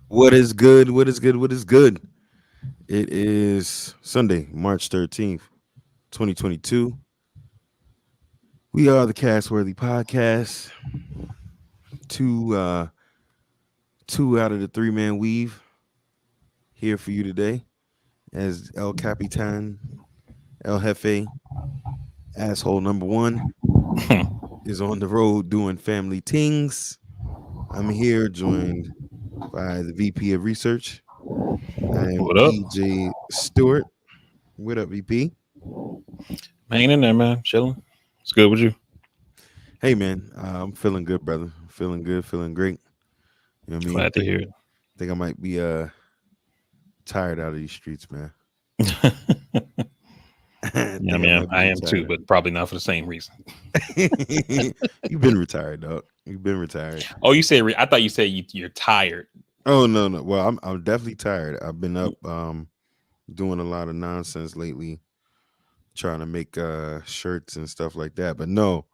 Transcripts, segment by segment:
What is good? What is good? What is good? It is Sunday, March 13th, 2022. We are the Castworthy Podcast. Two two out of the three-man weave here for you today as El Capitan, El Jefe, asshole number one is on the road doing family things. I'm here joined by the VP of Research. I am What up? PJ Stewart. What up, VP? Hanging in there, man. Chilling. It's good with you. Hey man, I'm feeling good, brother. Feeling good, feeling great. You know what I mean? Glad to hear Think I might be tired out of these streets, man. it. I Yeah, think I man. might be I am too, retired. but probably not for the same reason. You've been retired, dog. You've been retired. Oh, you said I thought you said you're tired. Oh no. Well, I'm definitely tired. I've been up doing a lot of nonsense lately, trying to make shirts and stuff like that. But no,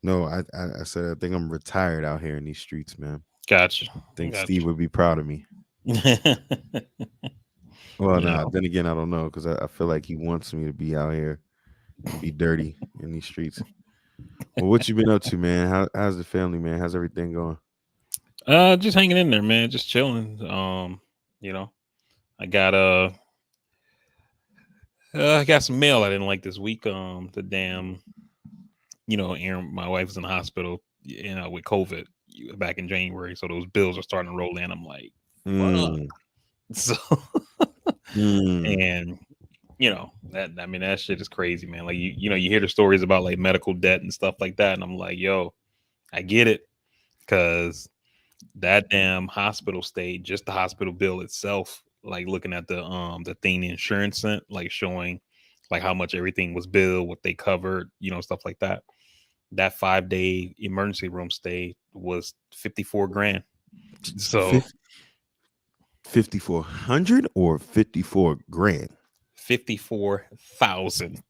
I said I think I'm retired out here in these streets, man. Gotcha. Think Gotcha. Steve would be proud of me. Well, You nah. know, Then again, I don't know because I feel like he wants me to be out here and be dirty in these streets. Well, what you been up to, man? How's the family, man? How's everything going? just hanging in there, man. Just chilling. You know, I got I got some mail I didn't like this week. The damn, Aaron, my wife's in the hospital, with COVID back in January, so those bills are starting to roll in. I'm like, fuck. Mm, So, mm, and that I mean that shit is crazy, man. Like you hear the stories about like medical debt and stuff like that, and I'm like, yo, I get it, because that damn hospital stay, just the hospital bill itself, like looking at the thing the insurance sent, like showing like how much everything was billed, what they covered, stuff like that. That 5 day emergency room stay was 54 grand. So 5,400 or 54 grand? 54,000.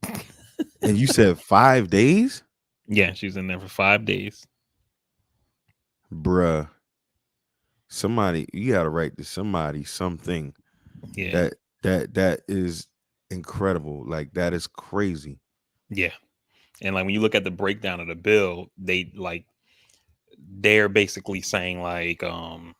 And you said 5 days, Yeah, she was in there for 5 days. bruh. Somebody, you gotta write to somebody something Yeah. that is incredible. Like that is crazy. Yeah. And like when you look at the breakdown of the bill, they're basically saying like um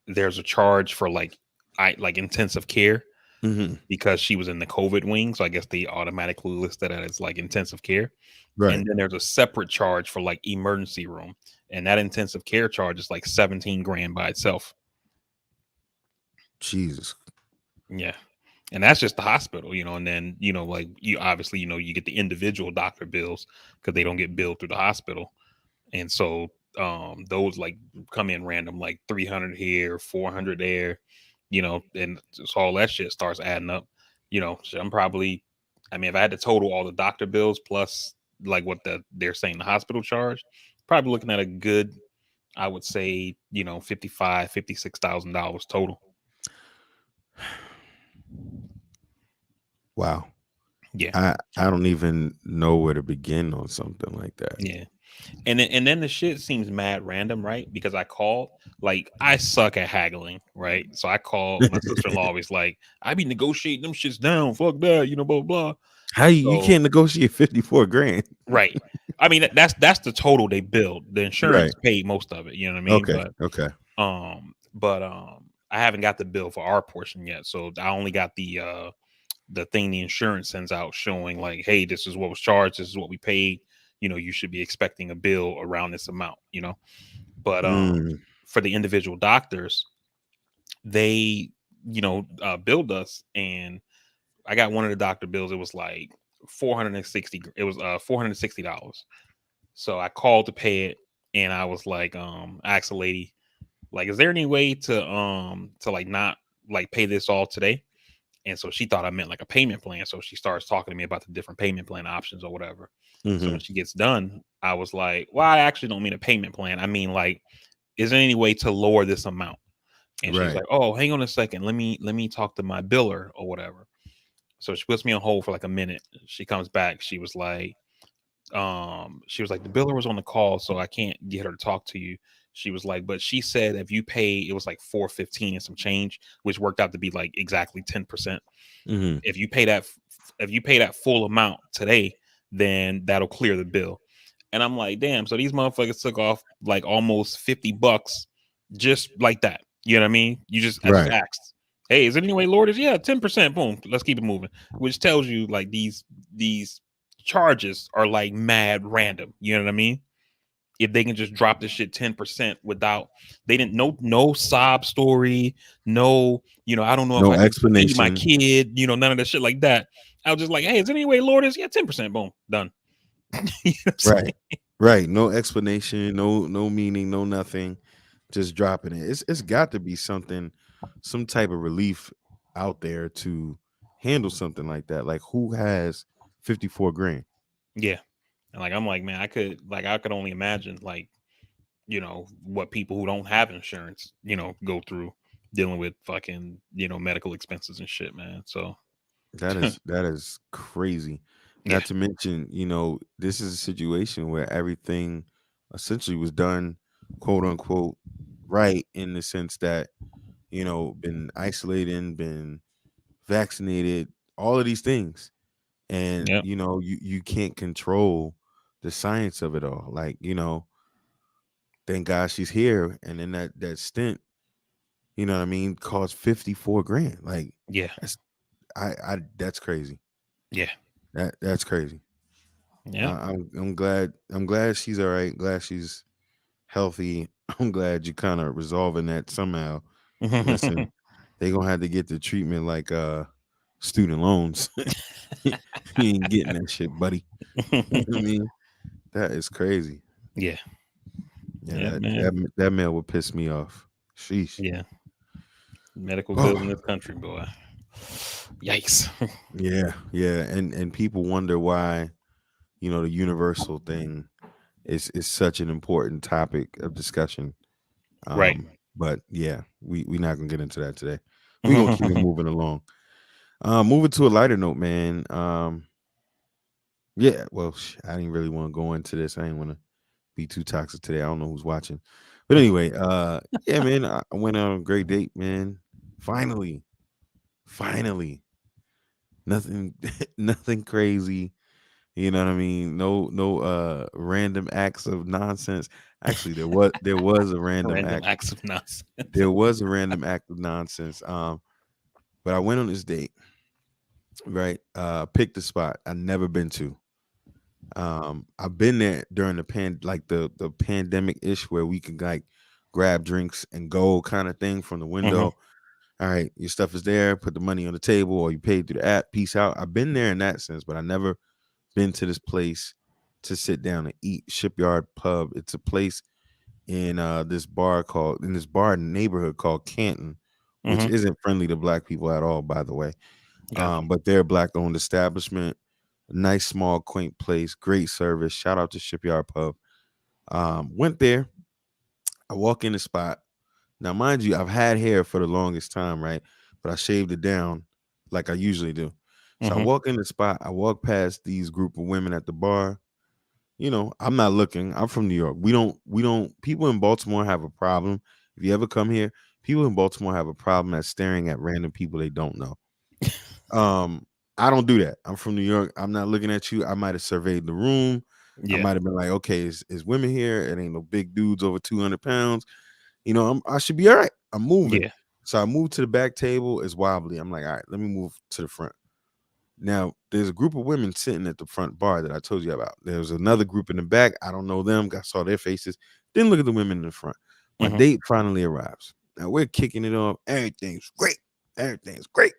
there's a charge for like intensive care Hmm. because she was in the COVID wing. So I guess they automatically list that as like intensive care. Right. And then there's a separate charge for like emergency room. And that intensive care charge is like 17 grand by itself. Jesus. Yeah. And that's just the hospital, and then, like you obviously, you get the individual doctor bills because they don't get billed through the hospital. And so those like come in random, like 300 here, 400 there, and so all that shit starts adding up. So I'm probably, I mean, if I had to total all the doctor bills plus like what they're saying the hospital charge, probably looking at a good, I would say, 55, $56,000 total. Wow. Yeah. I don't even know where to begin on something like that. Yeah. And then the shit seems mad random, right? Because I called, like I suck at haggling, right? So I called my sister-in-law, always like, I be negotiating them shits down, fuck that, blah blah. How you So can't negotiate 54 grand? right. I mean that's the total they billed. The Right. insurance paid most of it, you know what I mean? Okay. But Okay. I haven't got the bill for our portion yet. So I only got the thing the insurance sends out showing like, hey, this is what was charged, this is what we paid. You should be expecting a bill around this amount. But Mm, for the individual doctors, they billed us, and I got one of the doctor bills. It was like 460. It was $460. So I called to pay it, and I was like, I asked the lady, like, is there any way to like not like pay this all today? And so she thought I meant like a payment plan. So she starts talking to me about the different payment plan options or whatever. So hmm. when she gets done, I was like, well, I actually don't mean a payment plan. I mean, like, is there any way to lower this amount? And she's Right. like, oh, hang on a second. Let me talk to my biller or whatever. So she puts me on hold for like a minute. She comes back. She was like, the biller was on the call, so I can't get her to talk to you. She was like, but she said if you pay, it was like 415 and some change, which worked out to be like exactly 10%. Hmm. If you pay that, if you pay that full amount today, then that'll clear the bill. And I'm like, damn. So these motherfuckers took off like almost $50 just like that. You know what I mean? I just Right. asked, hey, is it any way Lord is? Yeah, 10%. Boom. Let's keep it moving. Which tells you like these charges are like mad random. You know what I mean? If they can just drop this shit 10% without, they didn't, no sob story, no, I don't know if No I can feed my explanation. kid, none of that shit like that. I was just like, hey, is there any way Lord is? Yeah, 10%. Boom, done. You know what I'm Right. saying? Right. No explanation. No meaning. No nothing. Just dropping it. It's got to be something, some type of relief out there to handle something like that. Like who has 54 grand? Yeah. And like I'm like, man, I could only imagine like, what people who don't have insurance, go through dealing with fucking, medical expenses and shit, man. So That is crazy. yeah. Not to mention, this is a situation where everything essentially was done, quote unquote, right in the sense that, been isolated, been vaccinated, all of these things. And, Yep. you can't control the science of it all. Like, thank God she's here. And then that stint, what I mean, cost 54 grand. Like Yeah. that's that's crazy. Yeah. That's crazy. Yep. I'm glad she's all right. Glad she's healthy. I'm glad you kind of resolving that somehow. Listen, they gonna have to get the treatment like student loans. You ain't getting that shit, buddy. You know what I mean? That is crazy. Yeah. Yeah, Yeah, that man. that that mail would piss me off. Sheesh. Yeah. Medical bills in Oh, this country, boy. Yikes. yeah, and people wonder why the universal thing is such an important topic of discussion. Right. But yeah, we not gonna get into that today. We gonna keep it moving along. Moving to a lighter note, man. Yeah, well, I didn't really want to go into this. I didn't want to be too toxic today. I don't know who's watching, but anyway, yeah, man, I went on a great date, man. Finally, nothing, nothing crazy. You know what I mean? No, random acts of nonsense. Actually, there was a random Random act. acts of nonsense. There was a random act of nonsense. But I went on this date, right? Picked a spot I never been to. I've been there during the pandemic ish where we can like grab drinks and go kind of thing from the Hmm. window. All right, your stuff is there, put the money on the table, or you paid through the app, peace out. I've been there in that sense, but I never been to this place to sit down and eat. Shipyard Pub. It's a place in this bar neighborhood called Canton, which Hmm. isn't friendly to black people at all, by the way. Yeah. But they're a black owned establishment, nice small quaint place, great service. Shout out to Shipyard Pub. Went there. I walk in the spot. Now, mind you, I've had hair for the longest time, right? But I shaved it down like I usually do. So I Hmm. walk in the spot. I walk past these group of women at the bar. I'm not looking. I'm from New York. We don't people in Baltimore have a problem. If you ever come here, people in Baltimore have a problem at staring at random people they don't know. Um, I don't do that. I'm from New York. I'm not looking at you. I might have surveyed the room. I Yeah. might have been like, okay, is women here? It ain't no big dudes over 200 pounds. I should be all right. I'm moving. Yeah. So I moved to the back table. It's wobbly. I'm like, all right, let me move to the front. Now, there's a group of women sitting at the front bar that I told you about. There's another group in the back. I don't know them. I saw their faces. Didn't look at the women in the front. My Hmm. date finally arrives. Now we're kicking it off. Everything's great. Everything's great.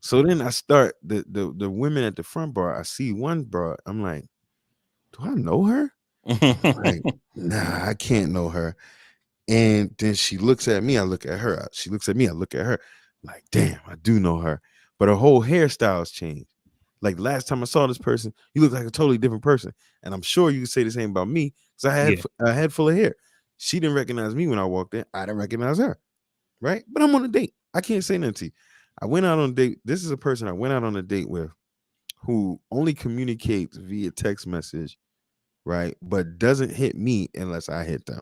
So then I start the women at the front bar. I see one bar. I'm like, do I know her? Like, nah, I can't know her. And then she looks at me. I look at her. She looks at me. I look at her. Like, damn, I do know her. But her whole hairstyle's changed. Like last time I saw this person, you look like a totally different person. And I'm sure you can say the same about me because I had Yeah. a head full of hair. She didn't recognize me when I walked in. I didn't recognize her. Right. But I'm on a date. I can't say nothing to you. I went out on a date. This is a person I went out on a date with who only communicates via text message, right? But doesn't hit me unless I hit them.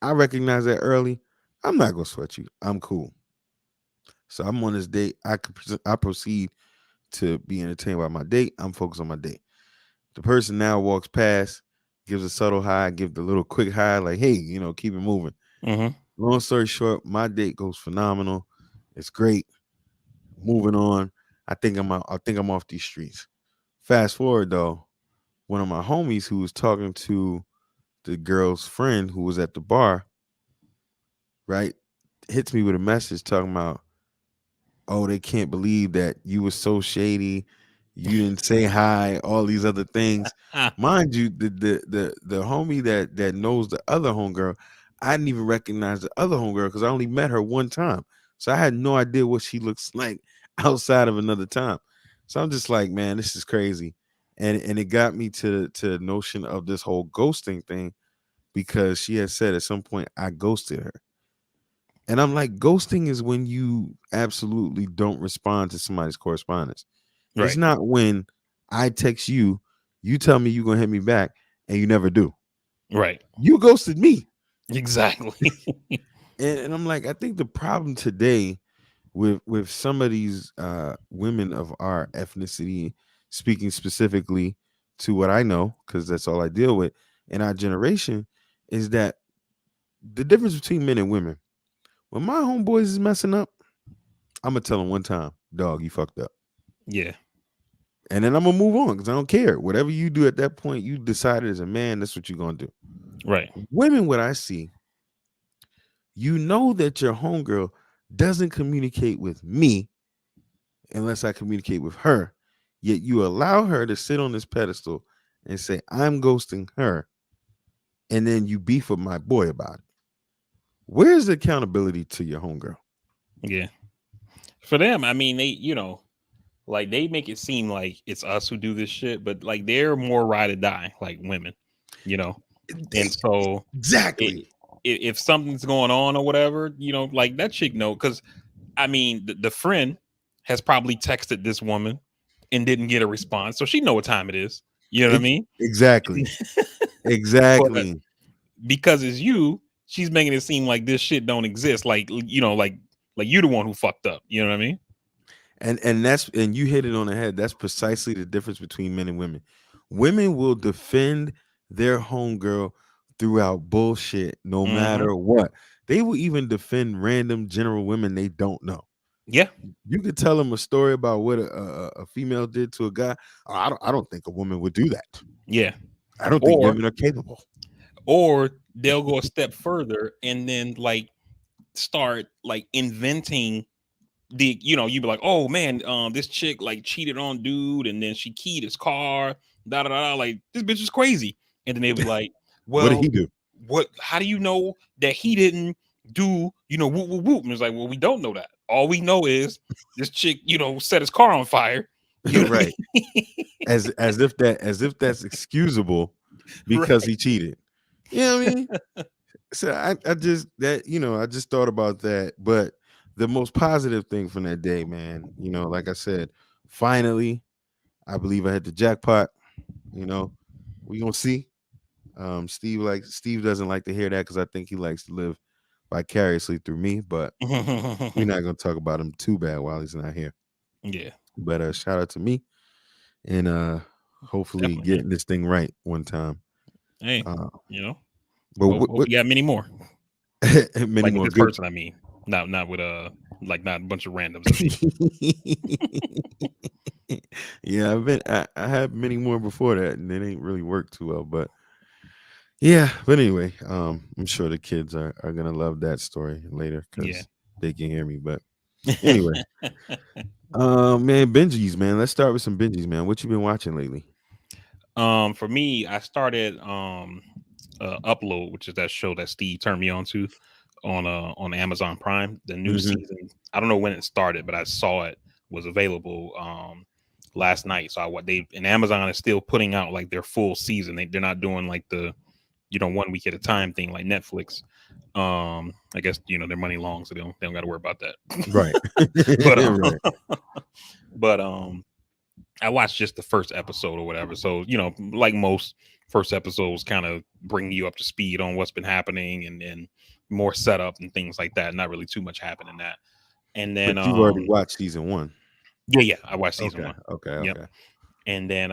I recognize that early. I'm not gonna sweat you. I'm cool. So I'm on this date. I proceed to be entertained by my date. I'm focused on my date. The person now walks past, gives a subtle hi, give the little quick hi, like, hey, keep it moving. Mm-hmm. Long story short, my date goes phenomenal. It's great. Moving on. I think I'm out. I think I'm off these streets. Fast forward though, one of my homies who was talking to the girl's friend who was at the bar, right, hits me with a message talking about, oh, they can't believe that you were so shady. You didn't say hi, all these other things. Ah, Mind you, the homie that knows the other homegirl, I didn't even recognize the other homegirl because I only met her one time. So I had no idea what she looks like outside of another time. So I'm just like, man, this is crazy. And it got me to the notion of this whole ghosting thing because she had said at some point I ghosted her. And I'm like, ghosting is when you absolutely don't respond to somebody's correspondence. It's right, not when I text you, you tell me you're gonna hit me back, and you never do. right, You ghosted me. exactly. And I'm like, I think the problem today with some of these women of our ethnicity, speaking specifically to what I know, because that's all I deal with in our generation, is that the difference between men and women. When my homeboys is messing up, I'm gonna tell them one time, dog, you fucked up. Yeah, And then I'm gonna move on because I don't care. Whatever you do at that point, you decided as a man, that's what you're gonna do. right. Women, what I see, you know that your homegirl doesn't communicate with me unless I communicate with her. Yet you allow her to sit on this pedestal and say, I'm ghosting her, and then you beef with my boy about it. Where's the accountability to your homegirl? Yeah. For them, I mean, they, like they make it seem like it's us who do this shit, but like they're more ride or die, like women, you know. And so Exactly. it, if something's going on or whatever, like that chick know, because I mean, the friend has probably texted this woman and didn't get a response, so she know what time it is. You know what I mean? Exactly. But Exactly. because it's you, she's making it seem like this shit don't exist. Like like you're the one who fucked up. You know what I mean? And you hit it on the head. That's precisely the difference between men and women. Women will defend their homegirl throughout bullshit no Hmm. matter what. They will even defend random general women they don't know. Yeah, You could tell them a story about what a female did to a guy. "Oh, I don't think a woman would do that. yeah. I don't think Or women are capable." they'll go a step further and then like start like inventing you be like, oh man, this chick like cheated on dude and then she keyed his car, da da da, like this bitch is crazy. And then they be like, What did well, he do? how do you know that he didn't do, whoop whoop whoop? And it's like, well, we don't know that. All we know is this chick, set his car on fire. You know what Right. I mean? As if that's excusable because Right. he cheated. You know what I mean? So I just that I just thought about that. But the most positive thing from that day, man, like I said, finally, I believe I hit the jackpot. You know, we gonna see. Steve doesn't like to hear that because I think he likes to live vicariously through me. But we're not gonna talk about him too bad while he's not here. Yeah, But shout out to me and hopefully definitely, man. getting this thing right one time. Hey, Uh, you know, but hope you got many more. many Like with more this good. person, I mean, not with like not a bunch of randoms. I mean, Yeah, I had many more before that, and it ain't really worked too well. But yeah, but anyway, I'm sure the kids are gonna love that story later yeah. because they can hear me. But anyway, man, Benji's man. Let's start with some Benji's man. What you been watching lately? For me, I started Upload, which is that show that Steve turned me on to on Amazon Prime. The new Hmm. season, I don't know when it started, but I saw it was available last night. So what they and Amazon is still putting out like their full season. They're not doing like the 1 week at a time thing like Netflix. I guess their money long, so they don't got to worry about that. Right, but right. but I watched just the first episode or whatever. So, like most first episodes kind of bring you up to speed on what's been happening and more setup and things like that. Not really too much happening in that. And then But you've already watched season one. yeah, I watched season Okay, one. okay, Yep. okay. And then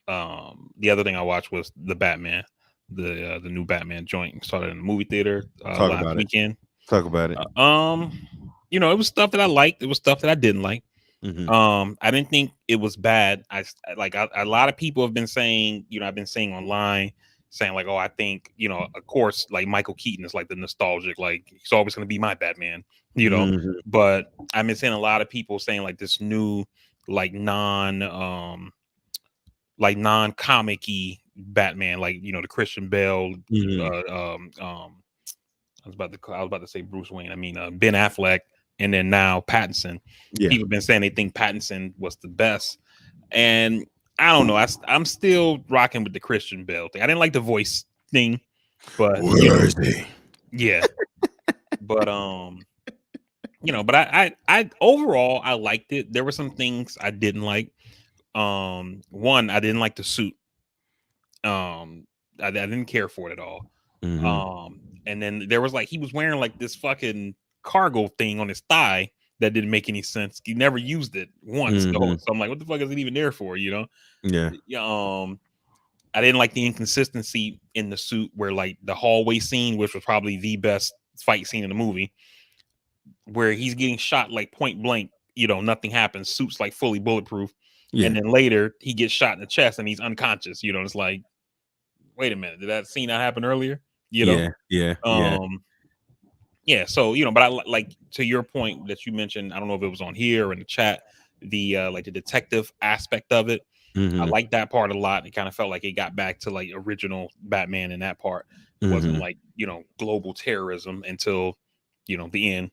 the other thing I watched was the Batman, the new Batman joint. Started in the movie theater Talk last about it. weekend. Talk about it. It was stuff that I liked. It was stuff that I didn't like. Hmm. I didn't think it was bad. A lot of people have been saying, I've been saying online, saying like, oh, I think, of course, like Michael Keaton is like the nostalgic, like he's always going to be my Batman, you know. Hmm. But I've been seeing a lot of people saying like this new, like non comic-y Batman, like the Christian Bale, Hmm. I was about to say Bruce Wayne. I mean Ben Affleck, and then now Pattinson. Yeah. People have been saying they think Pattinson was the best, and I don't know. I'm still rocking with the Christian Bale thing. I didn't like the voice thing, but Where is he? yeah. But but I overall I liked it. There were some things I didn't like. One, I didn't like the suit. I didn't care for it at all. Hmm. And then there was like he was wearing like this fucking cargo thing on his thigh that didn't make any sense. He never used it once though. Hmm. So I'm like, what the fuck is it even there for? Yeah. Yeah. I didn't like the inconsistency in the suit where like the hallway scene, which was probably the best fight scene in the movie, where he's getting shot like point blank. Nothing happens. Suit's like fully bulletproof, Yeah. and then later he gets shot in the chest and he's unconscious. It's like, wait a minute, did that scene not happen earlier? You know, Yeah. Yeah. Yeah. um, yeah. So but I like to your point that you mentioned. I don't know if it was on here or in the chat. The like the detective aspect of it, I Hmm. like that part a lot. It kind of felt like it got back to like original Batman in that part. It wasn't Hmm. like global terrorism until the end.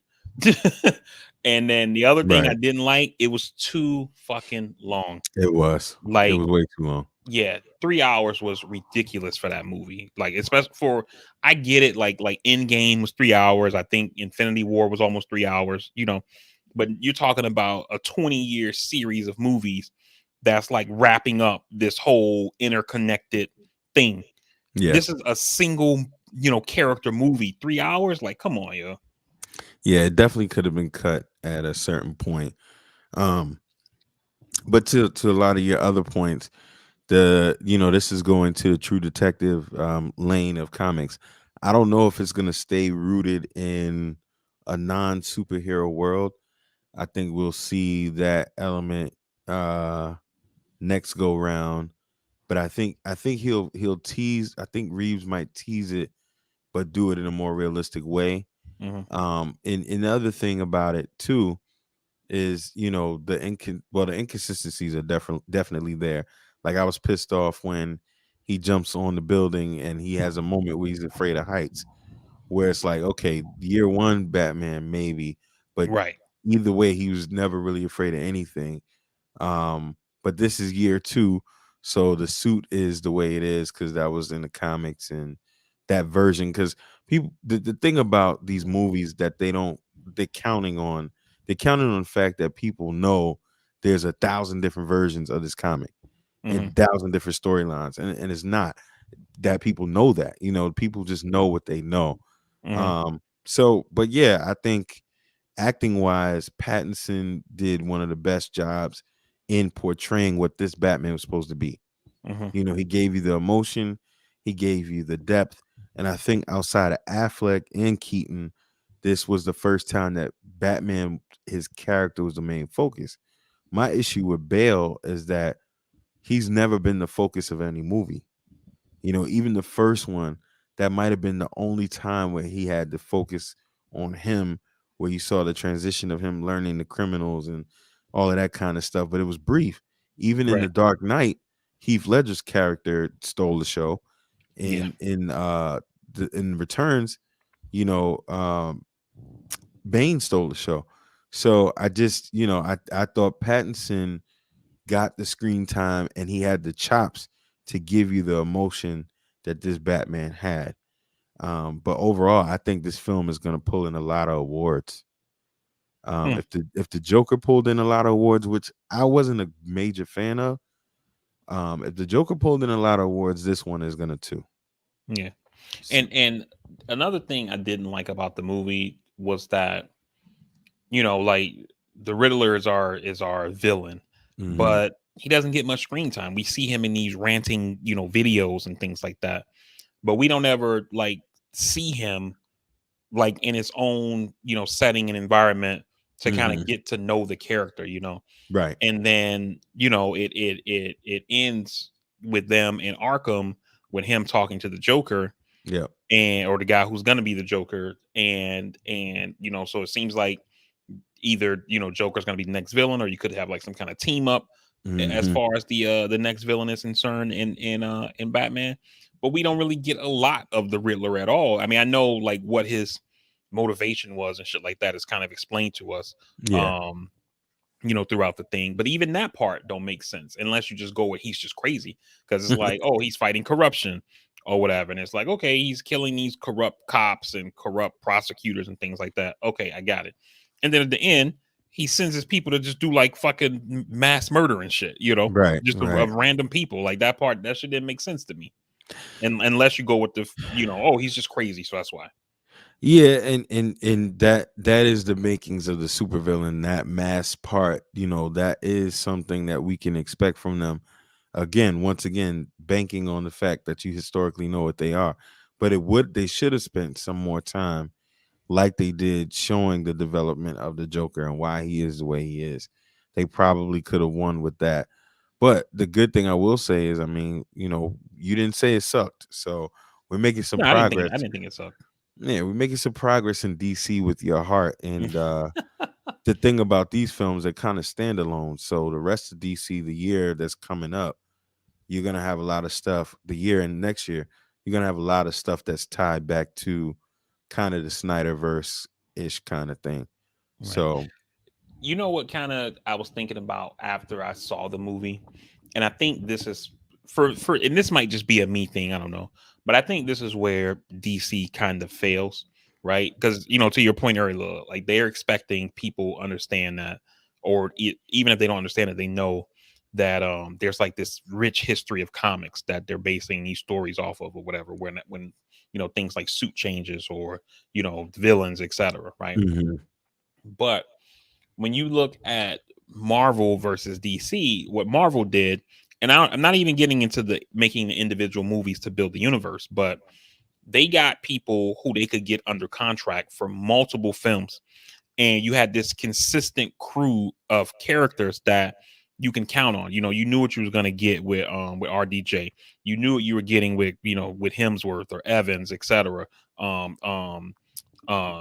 And then the other thing I Right. didn't like, it was too fucking long. It was. It Like was way too long. yeah, 3 hours was ridiculous for that movie. Like, especially for I get it, like Endgame was 3 hours. I think Infinity War was almost 3 hours. But you're talking about a 20-year series of movies that's like wrapping up this whole interconnected thing. Yeah. This is a single, character movie. 3 hours? Like, come on, yo. Yeah. It definitely could have been cut at a certain point. Um, but to a lot of your other points, this is going to the true detective lane of comics. I don't know if it's going to stay rooted in a non superhero world. I think we'll see that element uh next go round, but I think he'll tease. I think Reeves might tease it, but do it in a more realistic way. Hmm. And the other thing about it too is the inconsistencies are definitely there. Like I was pissed off when he jumps on the building and he has a moment where he's afraid of heights, where it's like, okay, year one Batman maybe, but Right. either way he was never really afraid of anything. But this is year two, so the suit is the way it is because that was in the comics and that version. Because people, the thing about these movies that they're counting on, they're counting on the fact that people know there's 1,000 different versions of this comic and Hmm. 1,000 different storylines, and it's not that people know that. People just know what they know. Hmm. So, but yeah, I think acting wise, Pattinson did one of the best jobs in portraying what this Batman was supposed to be. Hmm. He gave you the emotion, he gave you the depth, and I think outside of Affleck and Keaton, this was the first time that Batman, his character was the main focus. My issue with Bale is that he's never been the focus of any movie. Even the first one, that might have been the only time where he had the focus on him, where you saw the transition of him learning the criminals and all of that kind of stuff. But it was brief. Even in Right. The Dark Knight, Heath Ledger's character stole the show. Yeah. In Returns, you know, um, Bane stole the show. So I just, I thought Pattinson got the screen time and he had the chops to give you the emotion that this Batman had. But overall, I think this film is going to pull in a lot of awards. Hmm. If the Joker pulled in a lot of awards, which I wasn't a major fan of, if the Joker pulled in a lot of awards, this one is gonna too. Yeah. So, And another thing I didn't like about the movie was that, like, the Riddler is our villain, hmm but he doesn't get much screen time. We see him in these ranting, videos and things like that, but we don't ever like see him like in his own, setting and environment to kind of hmm get to know the character. right, And then, it ends with them in Arkham, with him talking to the Joker, yeah, and or the guy who's going to be the Joker, and so it seems like either Joker's going to be the next villain, or you could have like some kind of team up as hmm far as the next villain is concerned in Batman. But we don't really get a lot of the Riddler at all. I mean, I know like what his motivation was and shit like that is kind of explained to us, yeah, um throughout the thing, but even that part don't make sense unless you just go with he's just crazy, because it's like, oh, he's fighting corruption or whatever, and it's like, okay, he's killing these corrupt cops and corrupt prosecutors and things like that. Okay, I got it. And then at the end, he sends his people to just do like fucking mass murder and shit, right, just right. of random people. Like that part, that shit didn't make sense to me. And unless you go with the, oh, he's just crazy, so that's why. Yeah, and that is the makings of the supervillain. That mass part, that is something that we can expect from them. Again, once again, banking on the fact that you historically know what they are. But they should have spent some more time, like they did, showing the development of the Joker and why he is the way he is. They probably could have won with that. But the good thing I will say is, I mean, you didn't say it sucked, so we're making some No, progress. I didn't think it sucked. Yeah, we're making some progress in DC with your heart. And the thing about these films, they're kind of standalone. So the rest of DC, the year that's coming up, you're gonna have a lot of stuff. The year and next year, you're gonna have a lot of stuff that's tied back to kind of the Snyderverse ish kind of thing. Right. So, You know what kind of I was thinking about after I saw the movie, and I think this is for and this might just be a me thing, I don't know, but I think this is where DC kind of fails, right? Because to your point earlier, like they're expecting people understand that, or even if they don't understand it, they know that there's like this rich history of comics that they're basing these stories off of, or whatever. When things like suit changes, or villains, etc. Right? mhm. But when you look at Marvel versus DC, what Marvel did, and I'm not even getting into the making the individual movies to build the universe, but they got people who they could get under contract for multiple films, and you had this consistent crew of characters that you can count on. You knew what you was gonna get with RDJ. You knew what you were getting with with Hemsworth or Evans, etc. Um, um,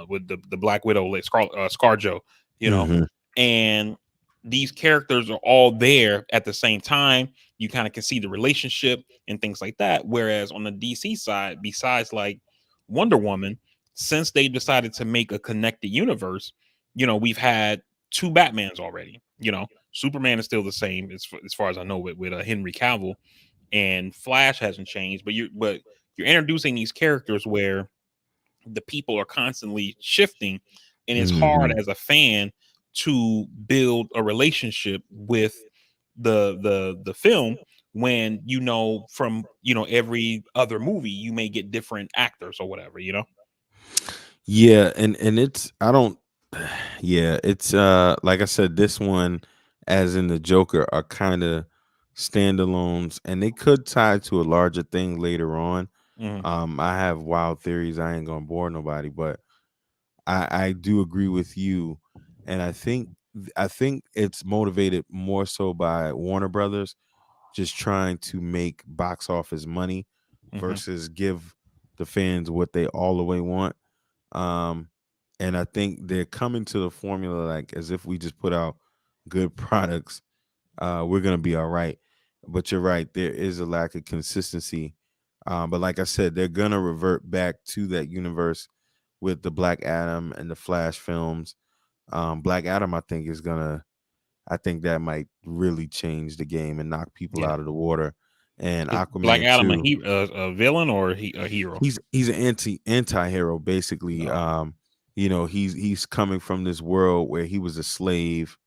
with the Black Widow, like ScarJo, you know, Mhm. and these characters are all there at the same time. You kind of can see the relationship and things like that. Whereas on the DC side, besides like Wonder Woman, since they decided to make a connected universe, we've had two Batmans already. Superman is still the same as far as I know with Henry Cavill, and Flash hasn't changed. But you're introducing these characters where the people are constantly shifting, and it's hard Mhm. as a fan to build a relationship with the film, when from every other movie you may get different actors or whatever. Yeah, and it's I don't yeah, it's like I said, this one, as in the Joker, are kind of standalones, and they could tie to a larger thing later on. Mhm. I have wild theories. I ain't gonna bore nobody, but I do agree with you, and I think it's motivated more so by Warner Brothers just trying to make box office money Mhm. versus give the fans what they all the way want. Um, and I think they're coming to the formula like as if we just put out good products, we're gonna be all right. But you're right, there is a lack of consistency. But like I said, they're gonna revert back to that universe with the Black Adam and the Flash films. Black Adam, I think that might really change the game and knock people Yeah. out of the water. And Is Black Aquaman Adam too. a villain or a hero? He's an anti-hero basically. Oh. he's coming from this world where he was a slave.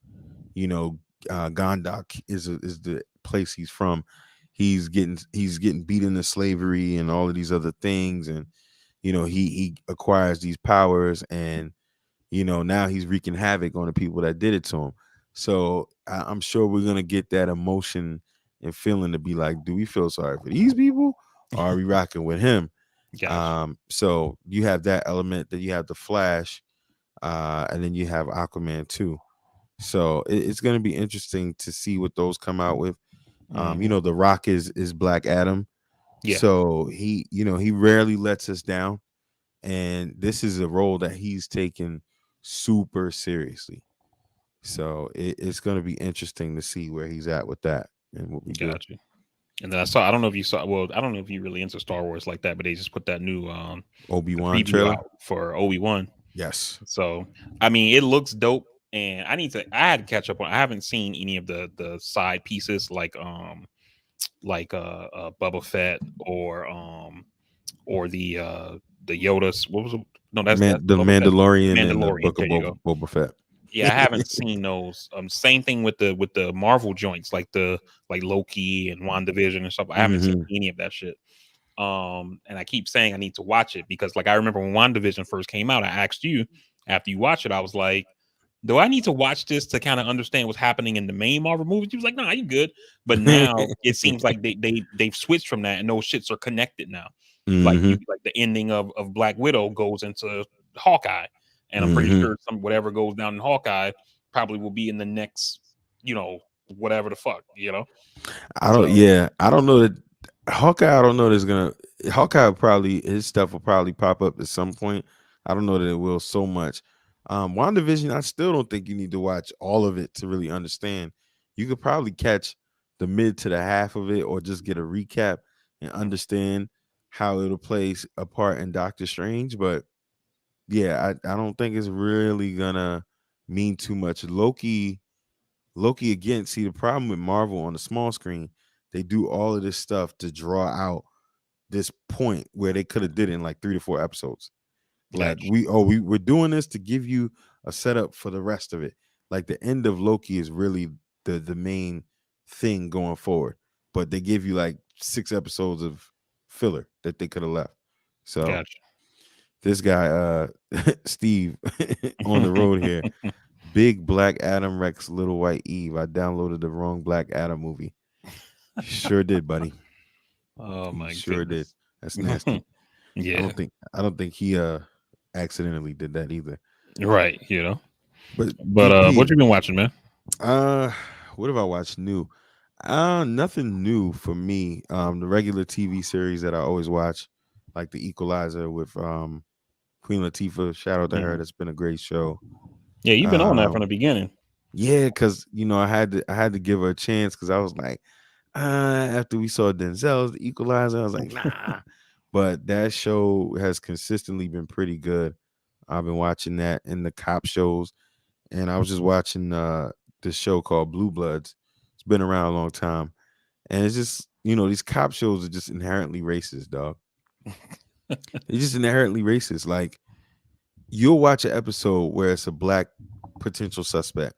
you know Gondok is the place he's from. He's getting beaten to slavery and all of these other things, and he acquires these powers, and now he's wreaking havoc on the people that did it to him. So I'm sure we're gonna get that emotion and feeling to be like, do we feel sorry for these people, or are we rocking with him? Gotcha. So you have that element, that you have the Flash, and then you have Aquaman too. So it's going to be interesting to see what those come out with. Hmm. The Rock is Black Adam, Yeah. so he rarely lets us down, and this is a role that he's taken super seriously. So it's going to be interesting to see where he's at with that and what we do. Gotcha. And then I saw. I don't know if you saw. Well, I don't know if you really into Star Wars like that, but they just put that new Obi the Wan preview trailer, out for Obi-Wan. yes. So I mean, it looks dope, and I had to catch up on. I haven't seen any of the side pieces like Bubba Fett or the Yoda's. What was it? No, that's The Bubba Fett's Mandalorian and the Mandalorian. Book of There you go. Boba Fett. Yeah, I haven't seen those. Same thing with the Marvel joints, like Loki and WandaVision and stuff. I haven't seen Hmm. any of that shit. And I keep saying I need to watch it because, like, I remember when WandaVision first came out, I asked you after you watch it, I was like, do I need to watch this to kind of understand what's happening in the main Marvel movies? You was like, nah, you good. But now it seems like they've switched from that, and those shits are connected now. Hmm. Like the ending of Black Widow goes into Hawkeye, and I'm pretty Hmm. sure some whatever goes down in Hawkeye probably will be in the next, whatever the fuck, So I don't know that Hawkeye. I don't know that's gonna Hawkeye probably his stuff will probably pop up at some point. I don't know that it will so much. WandaVision, I still don't think you need to watch all of it to really understand. You could probably catch the mid to the half of it, or just get a recap and understand how it'll play a part in Doctor Strange. But yeah, I don't think it's really gonna mean too much. Loki again. See, the problem with Marvel on the small screen, they do all of this stuff to draw out this point where they could have did it in like 3 to 4 episodes. Like gotcha, we're doing this to give you a setup for the rest of it. Like the end of Loki is really the main thing going forward, but they give you like 6 episodes of filler that they could have left. So gotcha. this guy, Steve, on the road here. Big Black Adam Rex Little White Eve. I downloaded the wrong Black Adam movie. Sure did, buddy. Oh You my sure did. goodness. That's nasty. I Yeah, don't think I don't think he accidentally did that either. right. But But what DP, you been watching, man? uh what have I watched new? Nothing new for me. The regular TV series that I always watch, like The Equalizer with Queen Latifah. Shout out to her. Mhm. That's been a great show. Yeah, you've been on that from Um the beginning. yeah, because I had to give her a chance, because I was like, after we saw Denzel's The Equalizer, I was like, nah. But that show has consistently been pretty good. I've been watching that and the cop shows, and I was just watching this show called Blue Bloods. It's been around a long time, and it's just these cop shows are just inherently racist, dog. They're just inherently racist. Like you'll watch an episode where it's a black potential suspect.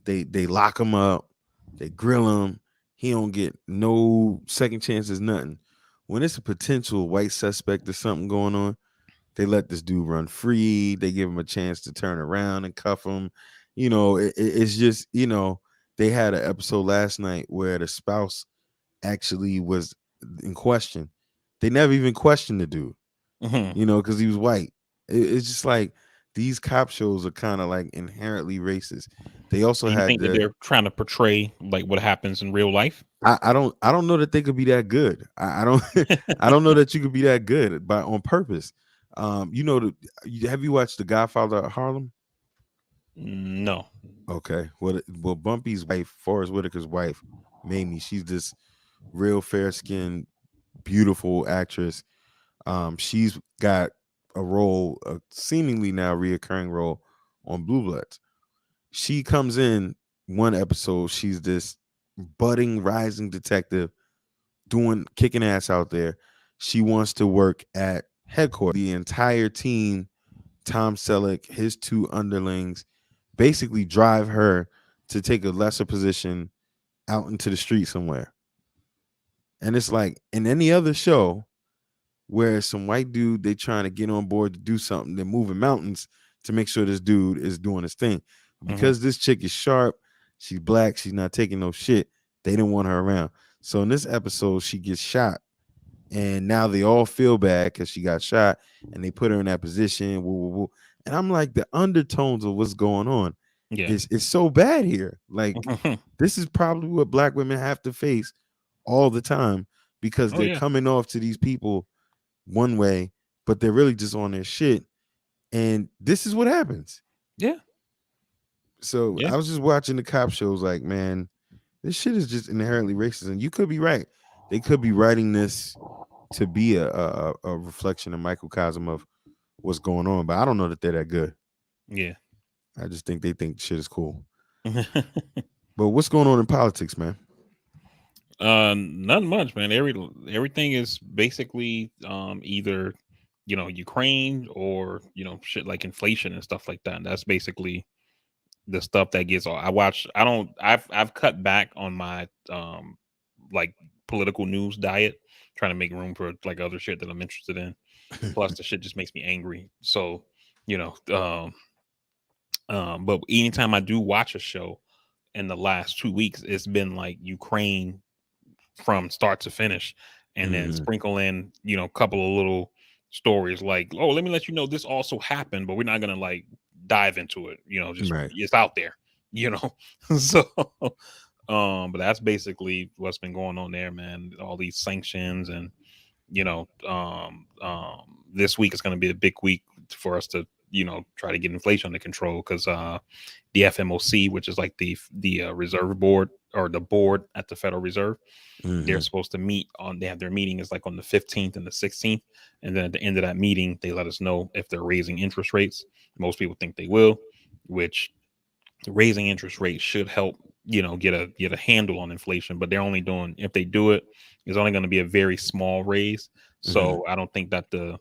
They lock him up, they grill him. He don't get no second chances, nothing. When it's a potential white suspect, there's something going on, they let this dude run free. They give him a chance to turn around and cuff him. It's just they had an episode last night where the spouse actually was in question. They never even questioned the dude, Mhm. because he was white. It's just like these cop shows are kind of like inherently racist. They also Do you had think that the they're trying to portray like what happens in real life? I don't know that they could be that good. I don't I don't know that you could be that good by on purpose. Have you watched The Godfather of Harlem? No. Okay. Well, Bumpy's wife, Forrest Whitaker's wife, Mamie, she's this real fair skinned, beautiful actress. She's got a role, a seemingly now reoccurring role on Blue Bloods. She comes in one episode, she's this budding, rising detective doing kicking ass out there. She wants to work at headquarters. The entire team Tom Selleck, his two underlings, basically drive her to take a lesser position out into the street somewhere. And it's like in any other show where some white dude they trying to get on board to do something, they're moving mountains to make sure this dude is doing his thing. Hmm. Because this chick is sharp, she's black, she's not taking no shit. They didn't want her around. So in this episode, she gets shot, and now they all feel bad because she got shot, and they put her in that position. Woo, woo, woo. And I'm like, the undertones of what's going on Yeah. is so bad here. Like, this is probably what black women have to face all the time because Oh they're yeah. coming off to these people one way, but they're really just on their shit. And this is what happens. Yeah. So Yeah. I was just watching the cop shows, like, man, this shit is just inherently racist. And you could be right. They could be writing this to be a reflection, a microcosm of what's going on. But I don't know that they're that good. Yeah. I just think they think shit is cool. But what's going on in politics, man? Nothing much, man. Everything is basically either Ukraine or shit like inflation and stuff like that. And that's basically the stuff that gets all I watch. I've cut back on my like political news diet, trying to make room for like other shit that I'm interested in. Plus the shit just makes me angry. So, you know, but anytime I do watch a show in the last 2 weeks, it's been like Ukraine from start to finish, and then Mhm. sprinkle in a couple of little stories like, oh, let me let you know this also happened, but we're not gonna like dive into it. Just Right. it's out there. you know so but that's basically what's been going on there, man. All these sanctions, and this week is going to be a big week for us to try to get inflation under control, because the FMOC, which is like the reserve board, or the board at the Federal Reserve, they're Mhm. supposed to meet on, they have their meeting is like on the 15th and the 16th, and then at the end of that meeting they let us know if they're raising interest rates. Most people think they will, which raising interest rates should help get a handle on inflation, but they're only doing, if they do it, it's only going to be a very small raise. Mhm. So I don't think that the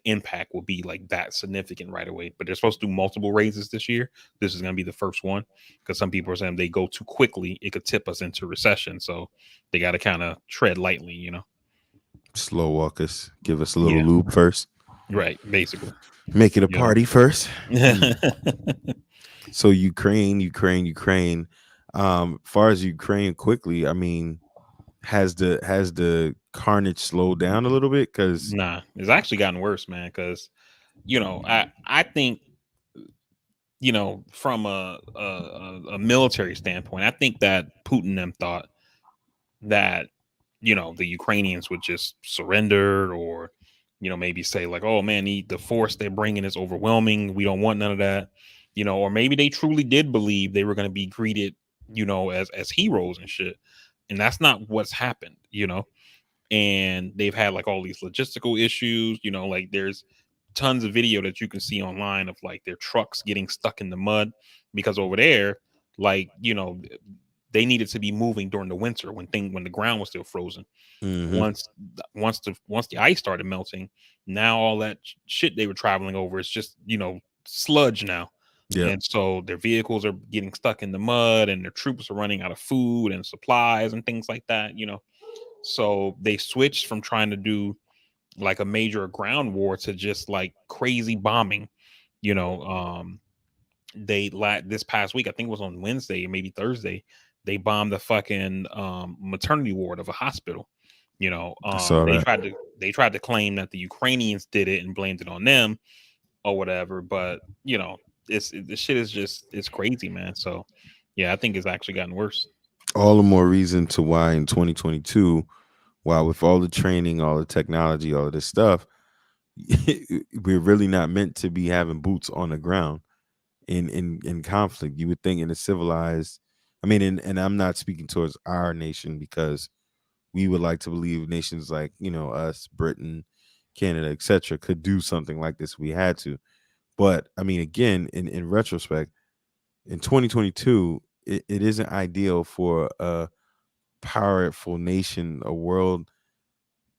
impact will be like that significant right away. But they're supposed to do multiple raises this year. This is going to be the first one, because some people are saying they go too quickly, it could tip us into recession. So they got to kind of tread lightly. Slow walkers. Give us a little Yeah, lube first. right. Basically, Make it a you know. party first. So Ukraine. Far as Ukraine, quickly, I mean, has the carnage slowed down a little bit? Because Nah, it's actually gotten worse, man. Because I think from a military standpoint, I think that Putin them thought that the Ukrainians would just surrender, or maybe say like, oh man, the force they're bringing is overwhelming, we don't want none of that. Or maybe they truly did believe they were going to be greeted as heroes and shit, and that's not what's happened. And they've had like all these logistical issues. Like there's tons of video that you can see online of like their trucks getting stuck in the mud, because over there, like they needed to be moving during the winter when the ground was still frozen. Mhm. Once the ice started melting, now all that shit they were traveling over is just sludge now. Yep. And so their vehicles are getting stuck in the mud, and their troops are running out of food and supplies and things like that. So they switched from trying to do like a major ground war to just like crazy bombing. You know, this past week, I think it was on Wednesday or maybe Thursday, they bombed the fucking maternity ward of a hospital. I saw They that. tried to claim that the Ukrainians did it and blamed it on them or whatever, but the shit is just, it's crazy, man. So yeah, I think it's actually gotten worse. All the more reason to why in 2022, while with all the training, all the technology, all of this stuff, we're really not meant to be having boots on the ground in conflict. You would think in a civilized, I mean, and I'm not speaking towards our nation, because we would like to believe nations like us, Britain, Canada, etc., could do something like this if we had to. But I mean, again, in retrospect, in 2022, it isn't ideal for a powerful nation, a world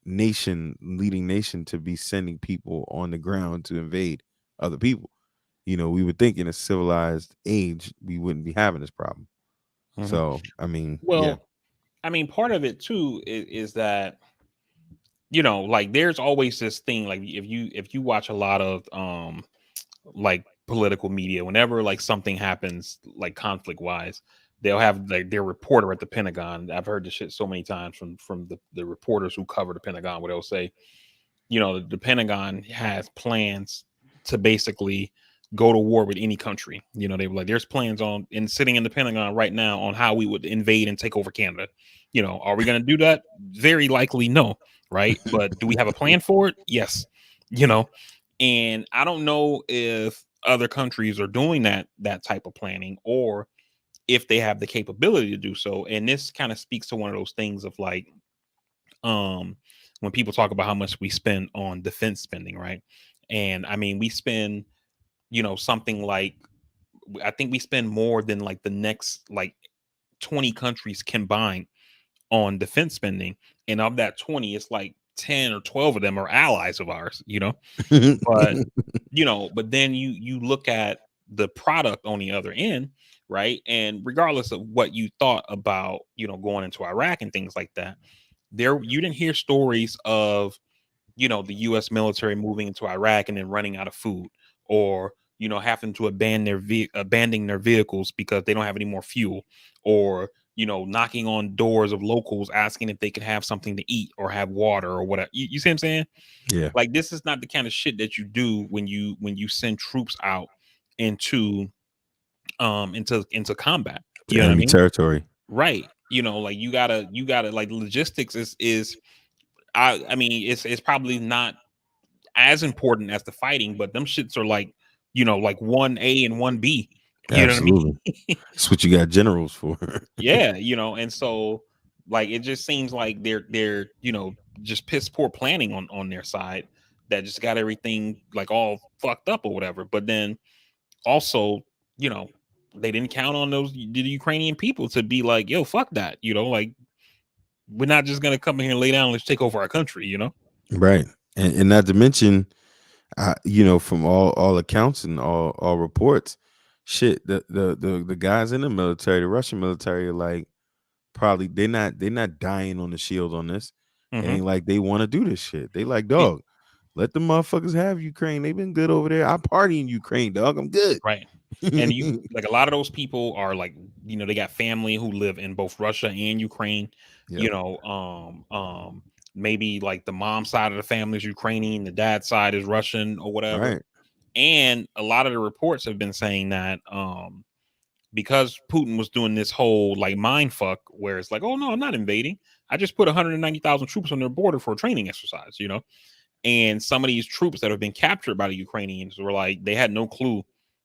leading nation to be sending people on the ground to invade other people. We would think in a civilized age we wouldn't be having this problem. Mhm. So, I mean, yeah. Well, I mean, part of it too is that like there's always this thing like if you watch a lot of like political media, whenever like something happens like conflict wise, they'll have like their reporter at the Pentagon. I've heard this shit so many times from the reporters who cover the Pentagon, where they'll say, the Pentagon has plans to basically go to war with any country. They were like, there's plans on and sitting in the Pentagon right now on how we would invade and take over Canada. Are we going to do that? Very likely no, right? But do we have a plan for it? Yes. You know, and I don't know if other countries are doing that type of planning, or if they have the capability to do so. And this kind of speaks to one of those things of like, um when people talk about how much we spend on defense spending, right? And I mean, we spend, something like, I think we spend more than like the next like 20 countries combined on defense spending. And of that 20, it's like 10 or 12 of them are allies of ours, but but then you look at the product on the other end, right? And regardless of what you thought about, going into Iraq and things like that, you didn't hear stories of, the US military moving into Iraq and then running out of food, or having to abandoning their vehicles because they don't have any more fuel, or knocking on doors of locals asking if they could have something to eat or have water or whatever. You see what I'm saying? Yeah. Like, this is not the kind of shit that you do when you send troops out into into combat. To You know what I enemy mean? territory. Right. Like, you gotta like, logistics is I mean, it's probably not as important as the fighting, but them shits are like, like 1A and 1B. You know what I Absolutely. mean? That's what you got generals for. Yeah, and so like it just seems like they're just piss poor planning on their side, that just got everything like all fucked up or whatever. But then also, you know, they didn't count on the Ukrainian people to be like, yo, fuck that, like, we're not just gonna come in here and lay down and let's take over our country. Right. And not to mention, from all accounts and all reports, shit, the guys in the military, the Russian military, are like, probably they're not dying on the shield on this. It Hmm. ain't like they want to do this shit. They like, dog, let the motherfuckers have Ukraine. They've been good over there. I party in Ukraine, dog. I'm good. Right. And you like, a lot of those people are like, they got family who live in both Russia and Ukraine, you Yep. know, maybe like the mom side of the family is Ukrainian, the dad side is Russian or whatever. Right. And a lot of the reports have been saying that because Putin was doing this whole like mind fuck where it's like, oh no, I'm not invading. I just put 190,000 troops on their border for a training exercise. And some of these troops that have been captured by the Ukrainians were like, they had no clue.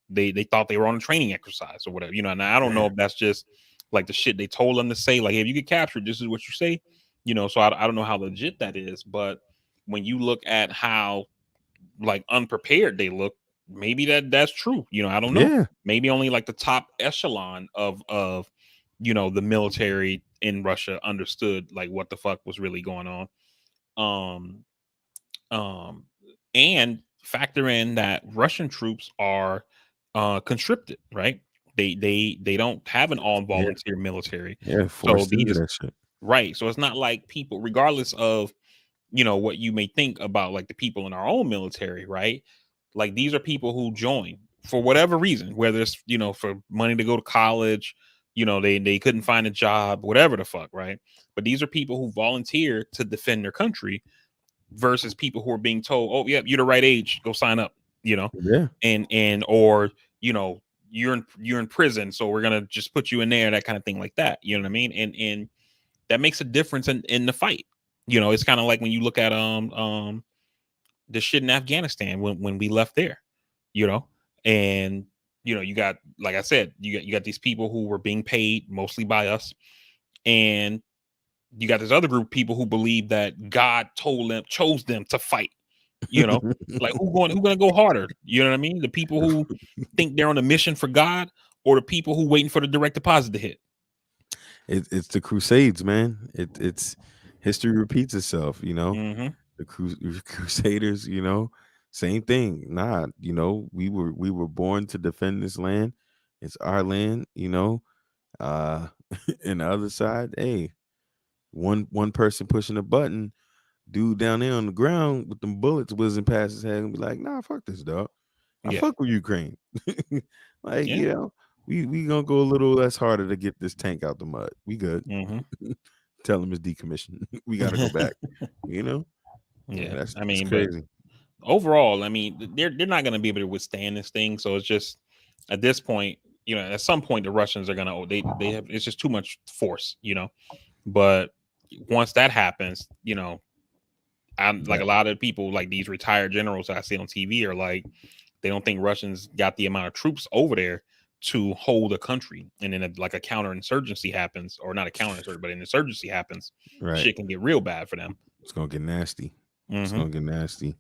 They thought they were on a training exercise or whatever. And I don't know Damn. if that's just like the shit they told them to say, like, hey, if you get captured, this is what you say. So I don't know how legit that is. But when you look at how like unprepared they look, maybe that's true. I don't know. Yeah. Maybe only like the top echelon of the military in Russia understood like what the fuck was really going on. Um um, and factor in that Russian troops are conscripted, right? They don't have an all Yeah. volunteer military. Yeah. So Forced into these that shit. right. So it's not like people, regardless of what you may think about like the people in our own military, right? Like, these are people who join for whatever reason, whether it's for money to go to college, they couldn't find a job, whatever the fuck, right? But these are people who volunteer to defend their country, versus people who are being told, "Oh, yeah, you're the right age, go sign up," Yeah. or you're in prison, so we're gonna just put you in there, that kind of thing, like that. You know what I mean? And that makes a difference in the fight. It's kind of like when you look at the shit in Afghanistan when we left there, you know, and you got, like I said, you got these people who were being paid mostly by us, and you got this other group of people who believe that God chose them to fight. Like, who gonna go harder? You know what I mean? The people who think they're on a mission for God, or the people who waiting for the direct deposit to hit. It's the Crusades, man. history repeats itself. Hmm. The Crusaders. Same thing. Nah, we were born to defend this land. It's our land. Uh, and the other side, hey, one person pushing a button, dude down there on the ground with them bullets whizzing past his head and be like, nah, fuck this dog. I Yeah. fuck with Ukraine. Like, Yeah. we gonna go a little less harder to get this tank out the mud. We good. Hmm. Tell him it's decommissioned. We gotta go back. You know? Yeah, Yeah. that's I that's mean, but crazy. overall, I mean, they're not going to be able to withstand this thing. So it's just at this point, at some point the Russians are going to they have it's just too much force. But once that happens, I'm like Yeah, a lot of people like these retired generals I see on TV are like they don't think Russians got the amount of troops over there to hold a country, and then like a counterinsurgency happens, or not a counterinsurgency, but an insurgency happens, right. shit can get real bad for them. It's gonna get nasty. It's Hmm. gonna get nasty.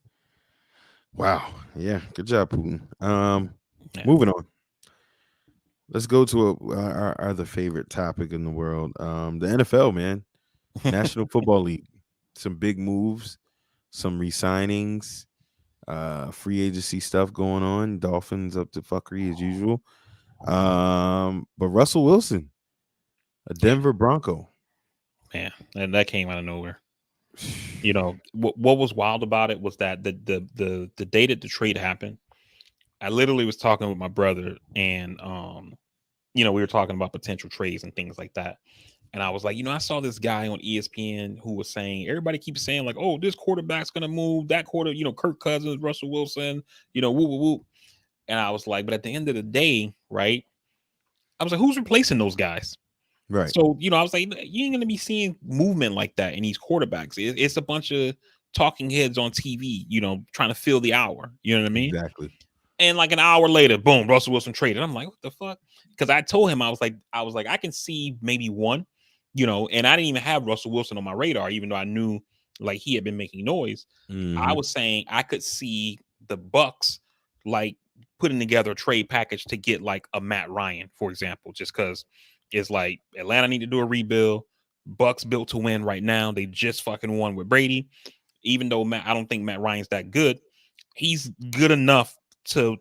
Wow. Yeah. Good job, Putin. Yeah. Moving on. Let's go to our other favorite topic in the world. The NFL, man. National Football League. Some big moves, some re-signings, free agency stuff going on. Dolphins up to fuckery as usual. But Russell Wilson, a Yeah, Denver Bronco. man, and that came out of nowhere. What was wild about it was that the day that the trade happened, I literally was talking with my brother, and we were talking about potential trades and things like that. And I was like, I saw this guy on ESPN who was saying, everybody keeps saying like, oh, this quarterback's gonna move, that Kirk Cousins, Russell Wilson, woo woo woo. And I was like, but at the end of the day, right? I was like, who's replacing those guys? Right. So, I was like, you ain't gonna be seeing movement like that in these quarterbacks. It's a bunch of talking heads on TV, trying to fill the hour. You know what I mean? Exactly. And like an hour later, boom, Russell Wilson traded. I'm like, what the fuck? Because I told him I was like, I can see maybe one, and I didn't even have Russell Wilson on my radar, even though I knew like he had been making noise. I Hmm. was saying I could see the Bucks like putting together a trade package to get like a Matt Ryan, for example, just because it's like Atlanta need to do a rebuild. Bucks built to win right now. They just fucking won with Brady. Even though I don't think Matt Ryan's that good, he's good enough to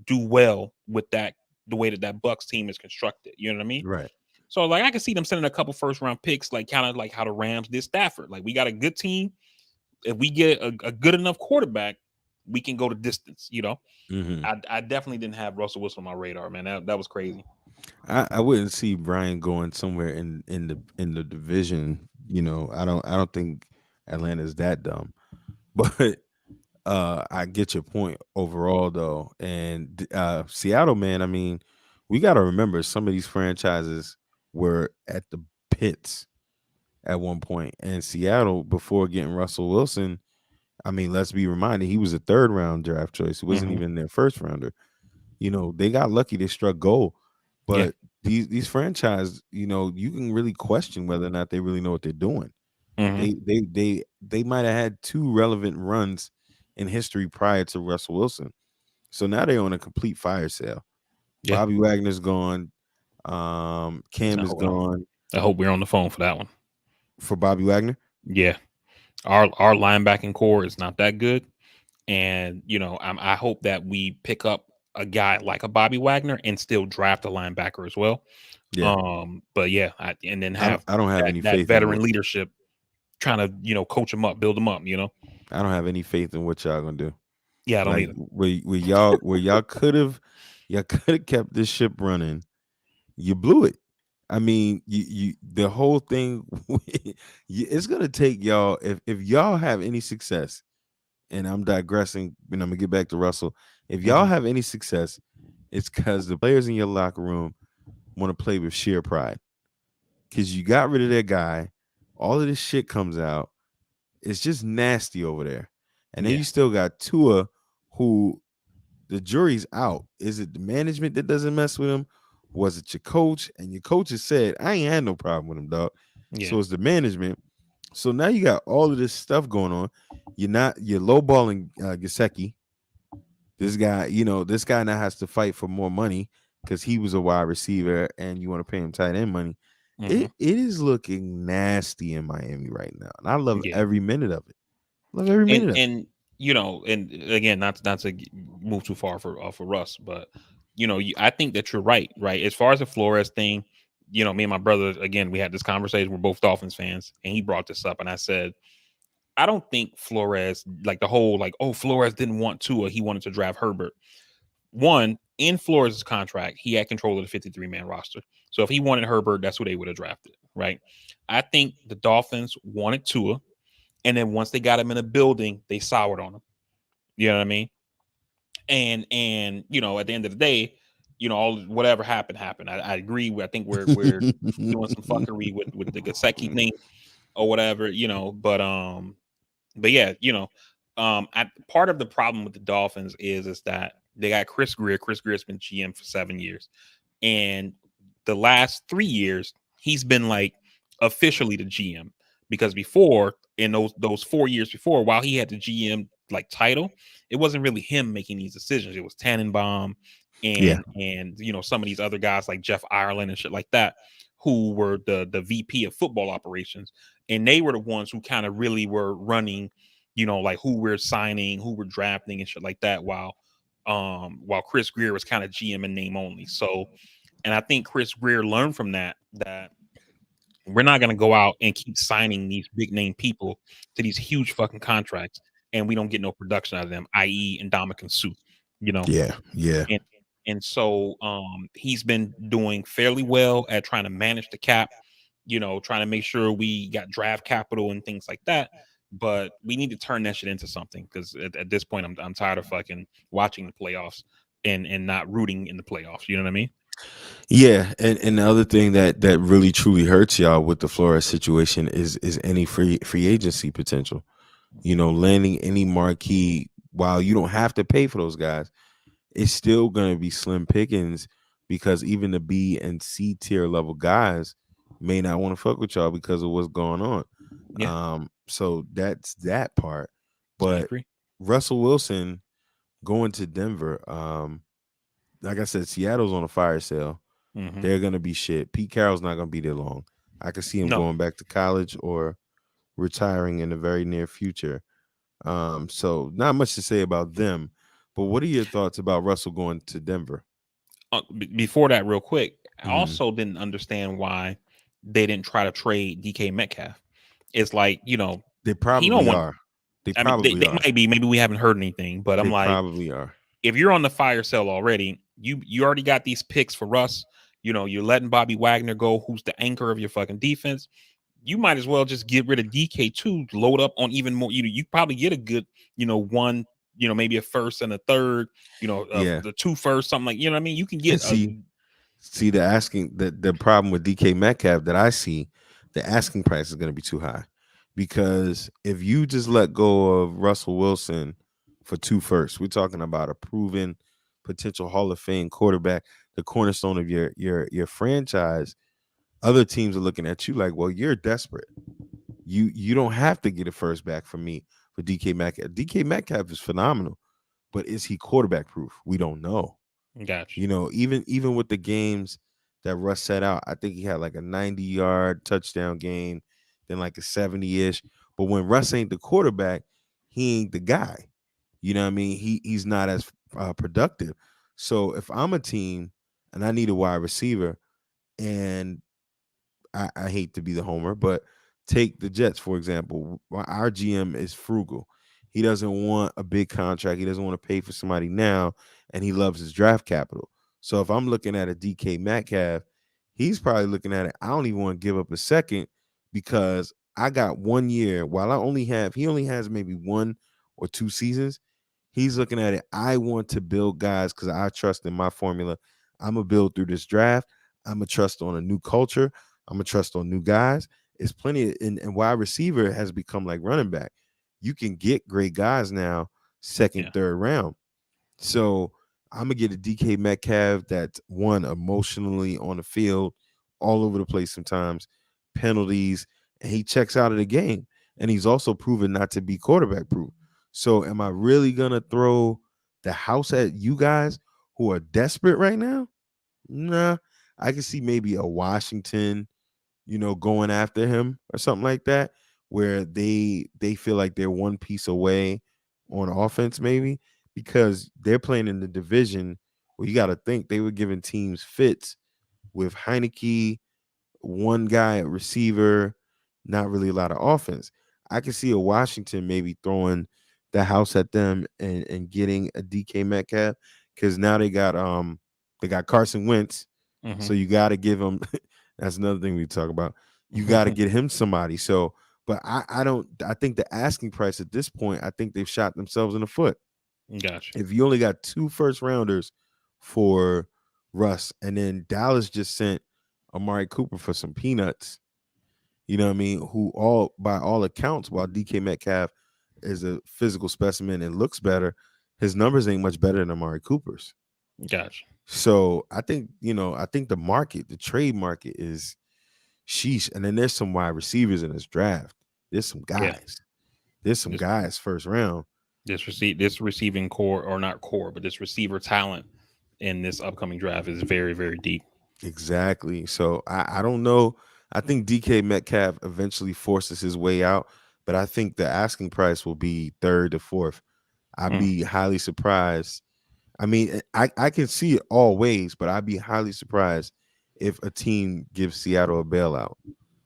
do well with that the way that Bucks team is constructed. You know what I mean? Right. So like I can see them sending a couple first round picks, like kind of like how the Rams did Stafford. Like we got a good team. If we get a good enough quarterback, we can go the distance. Hmm. I definitely didn't have Russell Wilson on my radar, man. That was crazy. I wouldn't see Brian going somewhere in the division. I don't think Atlanta's that dumb. But I get your point overall though. And Seattle, man, I mean, we got to remember some of these franchises were at the pits at one point. And Seattle, before getting Russell Wilson, I mean, let's be reminded he was a third round draft choice. He wasn't Hmm. even their first rounder. They got lucky they struck gold. Yeah. But these franchises, you can really question whether or not they really know what they're doing. Hmm. They might have had two relevant runs in history prior to Russell Wilson. So now they're on a complete fire sale. Yeah. Bobby Wagner's gone. I Cam is hope, gone I hope we're on the phone for that one. for Bobby Wagner. Yeah. Our linebacking core is not that good. And I hope that we pick up a guy like a Bobby Wagner and still draft a linebacker as well. Yeah, But yeah, and then I don't. have I don't have that any that faith in what veteran leadership trying to coach them up, build them up. I don't have any faith in what y'all gonna do. Yeah, I don't Like either. where y'all could have kept this ship running. You blew it. I mean, you the whole thing. It's gonna take y'all if y'all have any success. And I'm digressing, and I'm gonna get back to Russell. If y'all Hmm. have any success, it's because the players in your locker room want to play with sheer pride. Because you got rid of that guy, all of this shit comes out. It's just nasty over there. And then Yeah, you still got Tua, who the jury's out. Is it the management that doesn't mess with him? Was it your coach? And your coach has said, I ain't had no problem with him, dog. yeah, So it's the management. So now you got all of this stuff going on. You're lowballing Gesicki. This guy now has to fight for more money because he was a wide receiver and you want to pay him tight end money. Hmm. it is looking nasty in Miami right now, and I love Yeah. every minute of it. Love every and minute of it. and and again, not to move too far for Russ, but I think that you're right as far as the Flores thing. Me and my brother, again, we had this conversation. We're both Dolphins fans, and he brought this up, and I said, I don't think Flores, like the whole, like, oh, Flores didn't want to, or he wanted to draft Herbert. One, in Flores' contract, he had control of the 53-man roster. So if he wanted Herbert, that's who they would have drafted, right? I think the Dolphins wanted Tua, and then once they got him in a building, they soured on him. You know what I mean? And at the end of the day, all whatever happened. I agree. I think we're doing some fuckery with the Gasecki thing or whatever, but yeah, part of the problem with the Dolphins is that they got Chris Greer. Chris Greer's been GM for 7 years, and the last 3 years he's been like officially the GM, because before, in those 4 years before, while he had the GM like title, it wasn't really him making these decisions. It was Tannenbaum Yeah, and some of these other guys like Jeff Ireland and shit like that, who were the VP of football operations, and they were the ones who kind of really were running, like who we're signing, who we're drafting and shit like that, while Chris Greer was kind of GM in name only. So, and I think Chris Greer learned from that we're not going to go out and keep signing these big name people to these huge fucking contracts, and we don't get no production out of them, i.e., Ndamukong Suh, you know. yeah, yeah, And so he's been doing fairly well at trying to manage the cap, trying to make sure we got draft capital and things like that. But we need to turn that shit into something, because at this point, I'm tired of fucking watching the playoffs and not rooting in the playoffs. You know what I mean? yeah. And the other thing that really truly hurts y'all with the Flores situation is any free agency potential. Landing any marquee, while you don't have to pay for those guys, it's still going to be slim pickings, because even the B and C tier level guys may not want to fuck with y'all because of what's going on. Yeah, So that's that part. I But agree. Russell Wilson going to Denver, like I said, Seattle's on a fire sale. Hmm. They're gonna be shit. Pete Carroll's not gonna be there long. I can see him No, going back to college or retiring in the very near future. So not much to say about them. But what are your thoughts about Russell going to Denver? before that, real quick, I Mm, also didn't understand why they didn't try to trade DK Metcalf. It's like, they he don't probably want. are. They I mean, they, probably they are. might be. Maybe we haven't heard anything, but I'm They like, probably are. if you're on the fire sale already, you already got these picks for Russ. You're letting Bobby Wagner go, who's the anchor of your fucking defense. You might as well just get rid of DK2, load up on even more. You probably get a good, one, maybe a first and a third, Yeah. the two first, something like, what I mean? You can get And see the problem with DK Metcalf that I see, the asking price is going to be too high, because if you just let go of Russell Wilson for two firsts, we're talking about a proven potential Hall of Fame quarterback, the cornerstone of your franchise. Other teams are looking at you like, well, you're desperate. You don't have to get a first back from me for DK Metcalf. DK Metcalf is phenomenal, but is he quarterback proof? We don't know. Gotcha. Even with the games that Russ set out, I think he had like a 90-yard touchdown game, then like a 70-ish. But when Russ ain't the quarterback, he ain't the guy. You know what I mean? He's not as productive. So if I'm a team and I need a wide receiver, and I hate to be the homer, but take the Jets, for example. Our GM is frugal. He doesn't want a big contract. He doesn't want to pay for somebody now, and he loves his draft capital. So if I'm looking at a DK Metcalf, he's probably looking at it. I don't even want to give up a second, because I got 1 year. While he only has maybe 1 or 2 seasons. He's looking at it. I want to build guys because I trust in my formula. I'm gonna build through this draft. I'm gonna trust on a new culture. I'm gonna trust on new guys. It's plenty, and wide receiver has become like running back. You can get great guys now, second, Yeah. third round. So I'm gonna get a DK Metcalf that's one emotionally on the field, all over the place sometimes, penalties, and he checks out of the game. And he's also proven not to be quarterback proof. So am I really gonna throw the house at you guys who are desperate right now? Nah. I can see maybe a Washington, going after him or something like that, where they feel like they're one piece away on offense, maybe because they're playing in the division where you got to think they were giving teams fits with Heineke, one guy at receiver, not really a lot of offense. I can see a Washington maybe throwing the house at them and getting a DK Metcalf because now they got Carson Wentz, so you got to give him. That's another thing we talk about. You got to Hmm. get him somebody. So, but I don't. I think the asking price at this point, I think they've shot themselves in the foot. Gotcha. If you only got two first rounders for Russ, and then Dallas just sent Amari Cooper for some peanuts, you know what I mean? Who all by all accounts, while DK Metcalf is a physical specimen and looks better, his numbers ain't much better than Amari Cooper's. Gotcha. So I think the market, the trade market is sheesh. And then there's some wide receivers in this draft. There's some Yeah. guys. There's some This guys first round. this receiving core, or not core, but this receiver talent in this upcoming draft is very, very deep. Exactly. So I don't know. I think DK Metcalf eventually forces his way out, but I think the asking price will be third to fourth. I'd Mm, be highly surprised. I mean, I can see it all ways, but I'd be highly surprised if a team gives Seattle a bailout.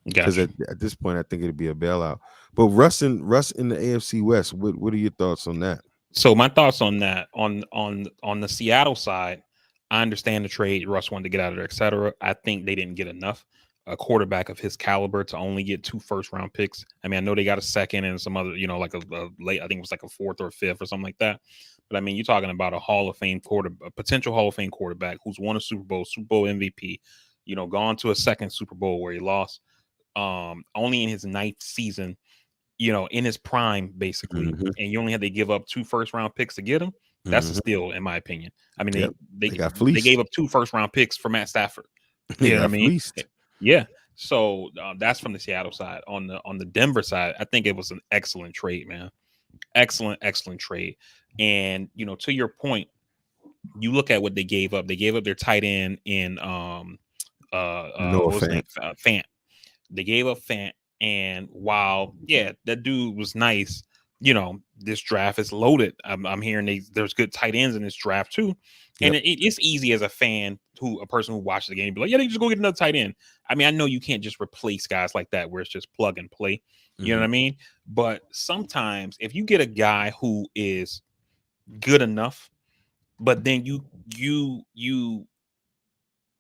Because gotcha. at this point, I think it'd be a bailout. But Russ in the AFC West. What are your thoughts on that? So my thoughts on that, on the Seattle side, I understand the trade Russ wanted to get out of there, etc. I think they didn't get enough. A quarterback of his caliber to only get two first round picks. I mean, I know they got a second and some other, like a late, I think it was like a fourth or fifth or something like that. But I mean, you're talking about a Hall of Fame a potential Hall of Fame quarterback who's won a Super Bowl MVP, gone to a second Super Bowl where he lost only in his ninth season, in his prime, basically, Hmm. and you only had to give up two first round picks to get him. That's a Hmm. steal, in my opinion. I mean, Yep. they They got they gave fleeced. up two first round picks for Matt Stafford. They You know what I got mean? fleeced. Yeah. So that's from the Seattle side. On the Denver side, I think it was an excellent trade, man. Excellent, excellent trade. And to your point, you look at what they gave up. They gave up their tight end in No what was his name? offense. Fant. They gave up Fant, and while that dude was nice, this draft is loaded. I'm hearing there's good tight ends in this draft too, and Yep. it's easy as a fan, a person who watches the game, be like, yeah, they just go get another tight end. I mean, I know you can't just replace guys like that where it's just plug and play. You know what Hmm. I mean? But sometimes if you get a guy who is good enough, but then you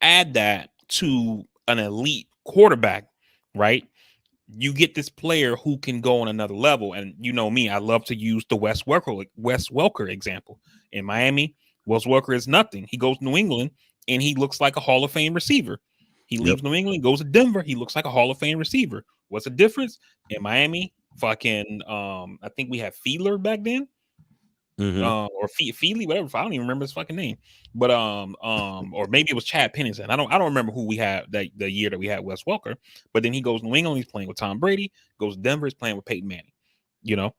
add that to an elite quarterback, right? You get this player who can go on another level. And you know me, I love to use the Wes Welker example. In Miami, Wes Welker is nothing. He goes to New England and he looks like a Hall of Fame receiver. He Yep. leaves New England, goes to Denver. He looks like a Hall of Fame receiver. What's the difference? In Miami, fucking I think we had Fiedler back then, Hmm. or Feely, whatever. I don't even remember his fucking name. But or maybe it was Chad Pennington. I don't remember who we had that the year that we had Wes Welker. But then he goes to New England, he's playing with Tom Brady. Goes to Denver, he's playing with Peyton Manning. You know,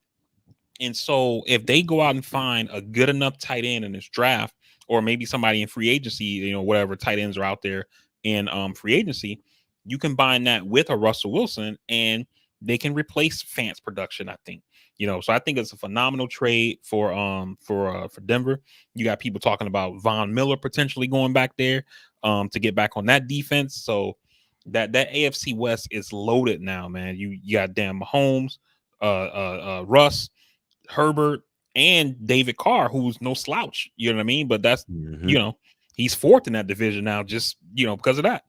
and so if they go out and find a good enough tight end in this draft, or maybe somebody in free agency, whatever tight ends are out there in free agency, you combine that with a Russell Wilson and they can replace Fant's production, I think. So I think it's a phenomenal trade for Denver. You got people talking about Von Miller potentially going back there to get back on that defense. So that AFC West is loaded now, man. You got damn Mahomes, Russ, Herbert, and David Carr, who's no slouch. You know what I mean? But that's Hmm. you know he's fourth in that division now, just because of that.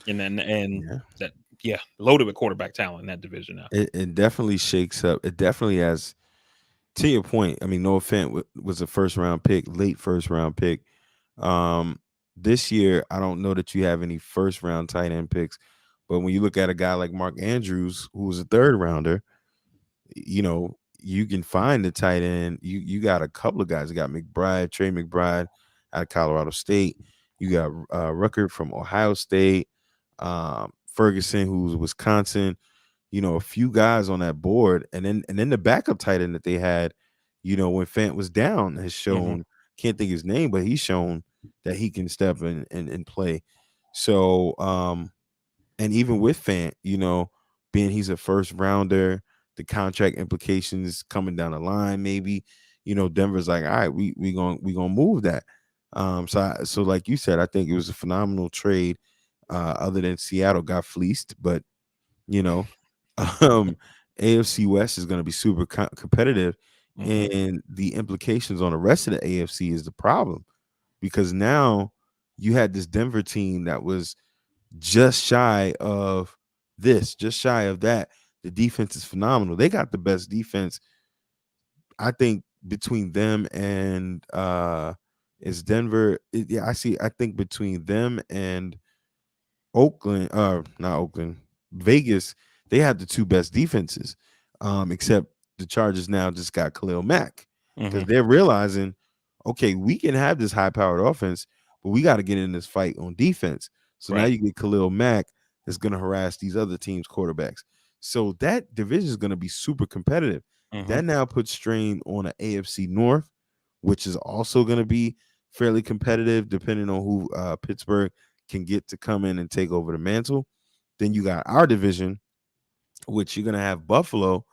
And Yeah. that loaded with quarterback talent in that division now. It definitely shakes up. It definitely has. To your point, I mean, Noah Fant was a first round pick, late first round pick. Um, this year, I don't know that you have any first round tight end picks, but when you look at a guy like Mark Andrews, who was a third rounder, you can find the tight end. You got a couple of guys. You got McBride, Trey McBride out of Colorado State. You got Rucker from Ohio State, Ferguson, who's Wisconsin. A few guys on that board, and then the backup tight end that they had, when Fant was down, has Hmm. shown, can't think his name, but he's shown that he can step in and play. So and even with Fant, being he's a first rounder, the contract implications coming down the line, maybe, Denver's like, all right, we gonna move that. So like you said, I think it was a phenomenal trade. Other than Seattle got fleeced, but you know, um, AFC West is going to be super competitive, Hmm. and the implications on the rest of the AFC is the problem because now you had this Denver team that was just shy of this, just shy of that. The defense is phenomenal. They got the best defense, I think, between them and is Denver. Yeah, I think between them and Oakland, not Oakland, Vegas, they had the two best defenses. Except the Chargers now just got Khalil Mack because Hmm. they're realizing, okay, we can have this high powered offense, but we got to get in this fight on defense. So now Right. you get Khalil Mack that's going to harass these other teams' quarterbacks. So that division is going to be super competitive. Hmm. That now puts strain on an AFC North, which is also going to be fairly competitive depending on who Pittsburgh can get to come in and take over the mantle. Then you got our division, which you're gonna have Buffalo.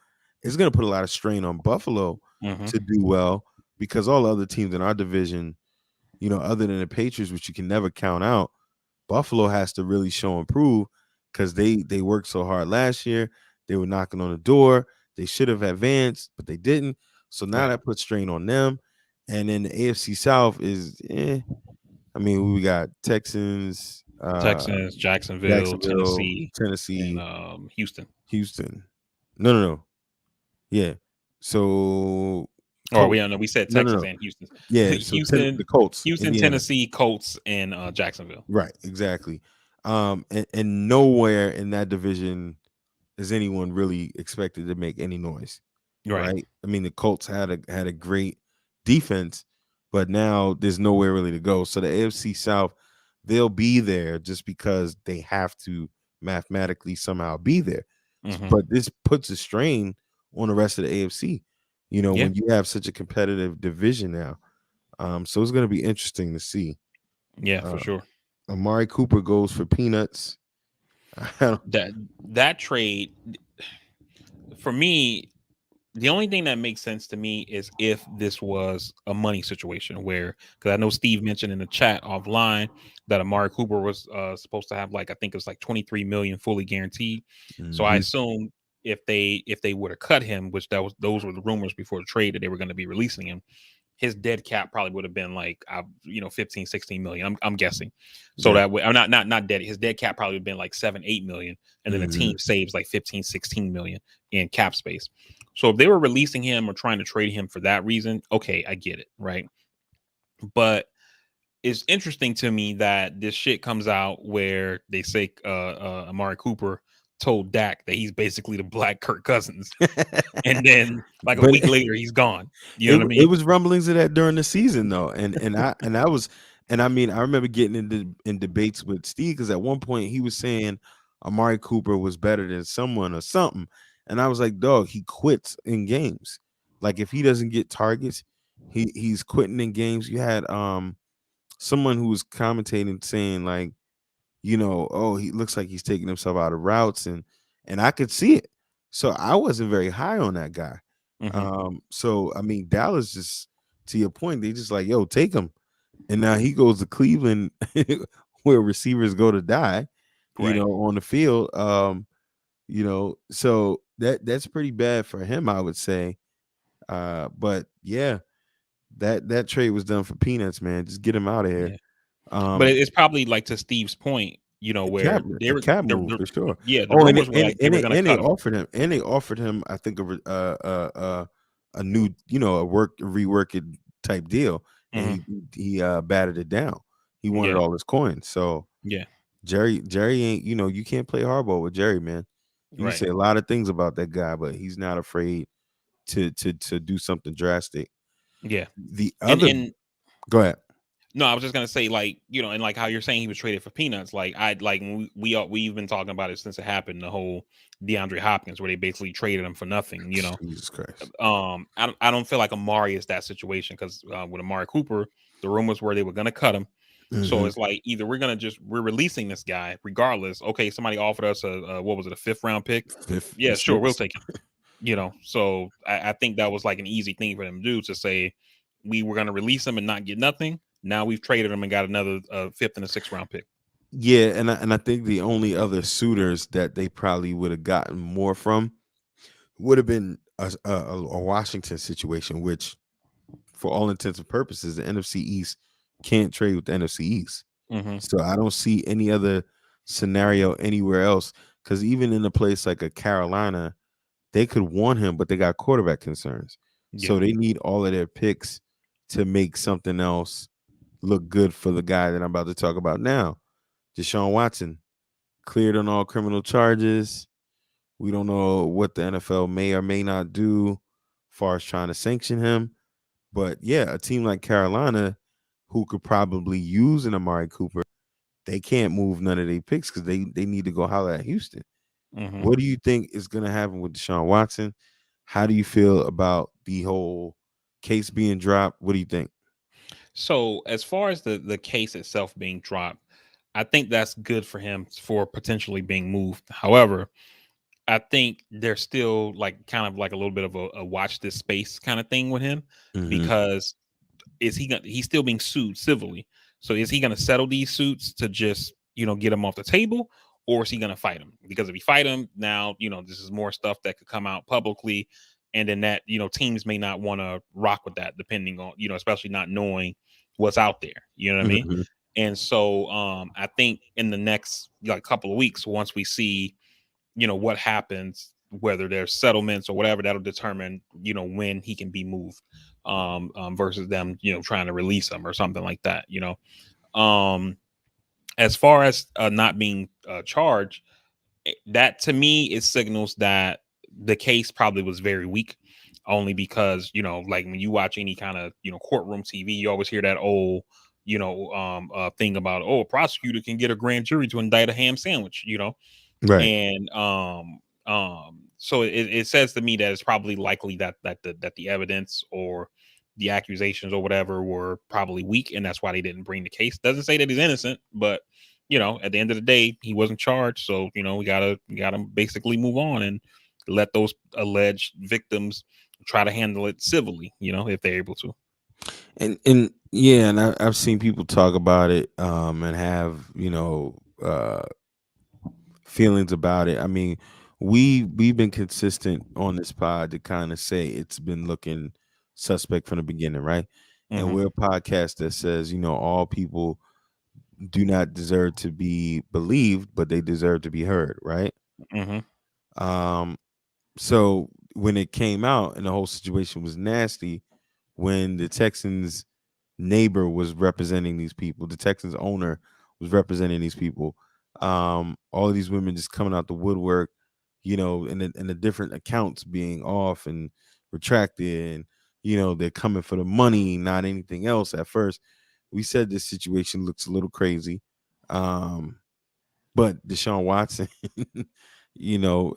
It's gonna put a lot of strain on Buffalo Hmm. to do well because all the other teams in our division, other than the Patriots, which you can never count out, Buffalo has to really show and prove because they worked so hard last year. They were knocking on the door. They should have advanced, but they didn't. So now Right. that puts strain on them. And then the AFC South is, I mean, we got Texans, Texans, Jacksonville, Jacksonville, Tennessee, and Tennessee, Houston. Houston. No. Yeah. So Or Colts. we don't know. We said No, no, Texas no. and Houston. Yeah. So Houston, the Colts, Houston, Indiana. Tennessee, Colts, and Jacksonville. Right. Exactly. And nowhere in that division is anyone really expected to make any noise. Right. Right. I mean, the Colts had a great defense, but now there's nowhere really to go. So the AFC South, they'll be there just because they have to mathematically somehow be there. Hmm. But this puts a strain on the rest of the AFC. Yeah. When you have such a competitive division now. So it's going to be interesting to see. Yeah, for Uh, sure. Amari Cooper goes for peanuts. I don't- That that trade for me, the only thing that makes sense to me is if this was a money situation where, because I know Steve mentioned in the chat offline that Amari Cooper was supposed to have like, I think it was like 23 million fully guaranteed. So I Mhm. assume if they would have cut him, which those were the rumors before the trade that they were going to be releasing him, his dead cap probably would have been like 15, 16 million. I'm guessing. So Yeah. that way, I'm not dead. His dead cap probably would have been like 7, 8 million. And then the team Mhm. saves like 15, 16 million in cap space. So if they were releasing him or trying to trade him for that reason, okay, I get it, right? But it's interesting to me that this shit comes out where they say Amari Cooper told Dak that he's basically the black Kirk Cousins, and then like a But week later he's gone. You know it what I it mean? was rumblings of that during the season though, and I was, and I mean I remember getting in debates with Steve because at one point he was saying Amari Cooper was better than someone or something, and I was like, dog, he quits in games. Like if he doesn't get targets, he's quitting in games. You had someone who was commentating saying like, oh, he looks like he's taking himself out of routes, and I could see it. So I wasn't very high on that guy. Hmm. So I mean, Dallas just, to your point, they just like, yo, take him. And now he goes to Cleveland where receivers go to die, Right. on the field. So that's pretty bad for him, I would say. But yeah, that trade was done for peanuts, man. Just get him out of here. Yeah. But Um, it's probably like to Steve's point, where they a were cap move for sure. yeah, the Oh, and rumors were like they were gonna they cut him. offered him, I think a new, a rework it type deal, and Hmm. he batted it down. He wanted Yeah. all his coins. So Yeah. Jerry ain't, you can't play hardball with Jerry, man. You can Right. say a lot of things about that guy, but he's not afraid to do something drastic. Yeah. The And other, and go ahead. no, I was just gonna say, like, and like how you're saying he was traded for peanuts. Like we've been talking about it since it happened. The whole DeAndre Hopkins, where they basically traded him for nothing. Jesus Christ. I don't feel like Amari is that situation because with Amari Cooper, the rumors were they were gonna cut him, So Hmm. it's like either we're releasing this guy regardless. Okay, somebody offered us a what was it, a fifth round pick? Fifth Yeah, and sure, we'll sixth. take him. So I think that was like an easy thing for them to do, to say we were going to release him and not get nothing. Now we've traded him and got another fifth and a sixth round pick. Yeah, and I think the only other suitors that they probably would have gotten more from would have been a Washington situation, which, for all intents and purposes, the NFC East can't trade with the NFC East. Hmm. So I don't see any other scenario anywhere else. Because even in a place like a Carolina, they could want him, but they got quarterback concerns. So Yeah. they need all of their picks to make something else look good for the guy that I'm about to talk about now. Deshaun Watson cleared on all criminal charges. We don't know what the NFL may or may not do as far as trying to sanction him. But yeah, a team like Carolina, who could probably use an Amari Cooper, they can't move none of their picks because they need to go holler at Houston. Hmm. What do you think is going to happen with Deshaun Watson? How do you feel about the whole case being dropped? What do you think? So as far as the case itself being dropped, I think that's good for him for potentially being moved. However, I think there's still like kind of like a little bit of a watch this space kind of thing with him, Hmm. because he's still being sued civilly. So is he gonna settle these suits to just, get him off the table, or is he gonna fight him? Because if he fight him now, this is more stuff that could come out publicly, and then that, teams may not want to rock with that, depending on, especially not knowing what's out there. You know what I mean? Hmm. And so I think in the next like couple of weeks, once we see, what happens, whether there's settlements or whatever, that'll determine, when he can be moved, versus them, trying to release him or something like that. Um as far as not being charged, that to me it signals that the case probably was very weak, only because, like when you watch any kind of, courtroom TV, you always hear that old, thing about, oh, a prosecutor can get a grand jury to indict a ham sandwich, Right. and so it says to me that it's probably likely that the evidence or the accusations or whatever were probably weak, and that's why they didn't bring the case. Doesn't say that he's innocent, but at the end of the day, he wasn't charged, so we gotta basically move on and let those alleged victims try to handle it civilly, if they're able to. And yeah, and I've seen people talk about it, and have feelings about it. I mean, we've been consistent on this pod to kind of say it's been looking suspect from the beginning, right? And Hmm. we're a podcast that says, all people do not deserve to be believed, but they deserve to be heard, right? Hmm. Um, so when it came out and the whole situation was nasty, when the Texans neighbor was representing these people, the Texans owner was representing these people, all of these women just coming out the woodwork, and the different accounts being off and retracted, and they're coming for the money, not anything else. At first, we said this situation looks a little crazy. Um, but Deshaun Watson,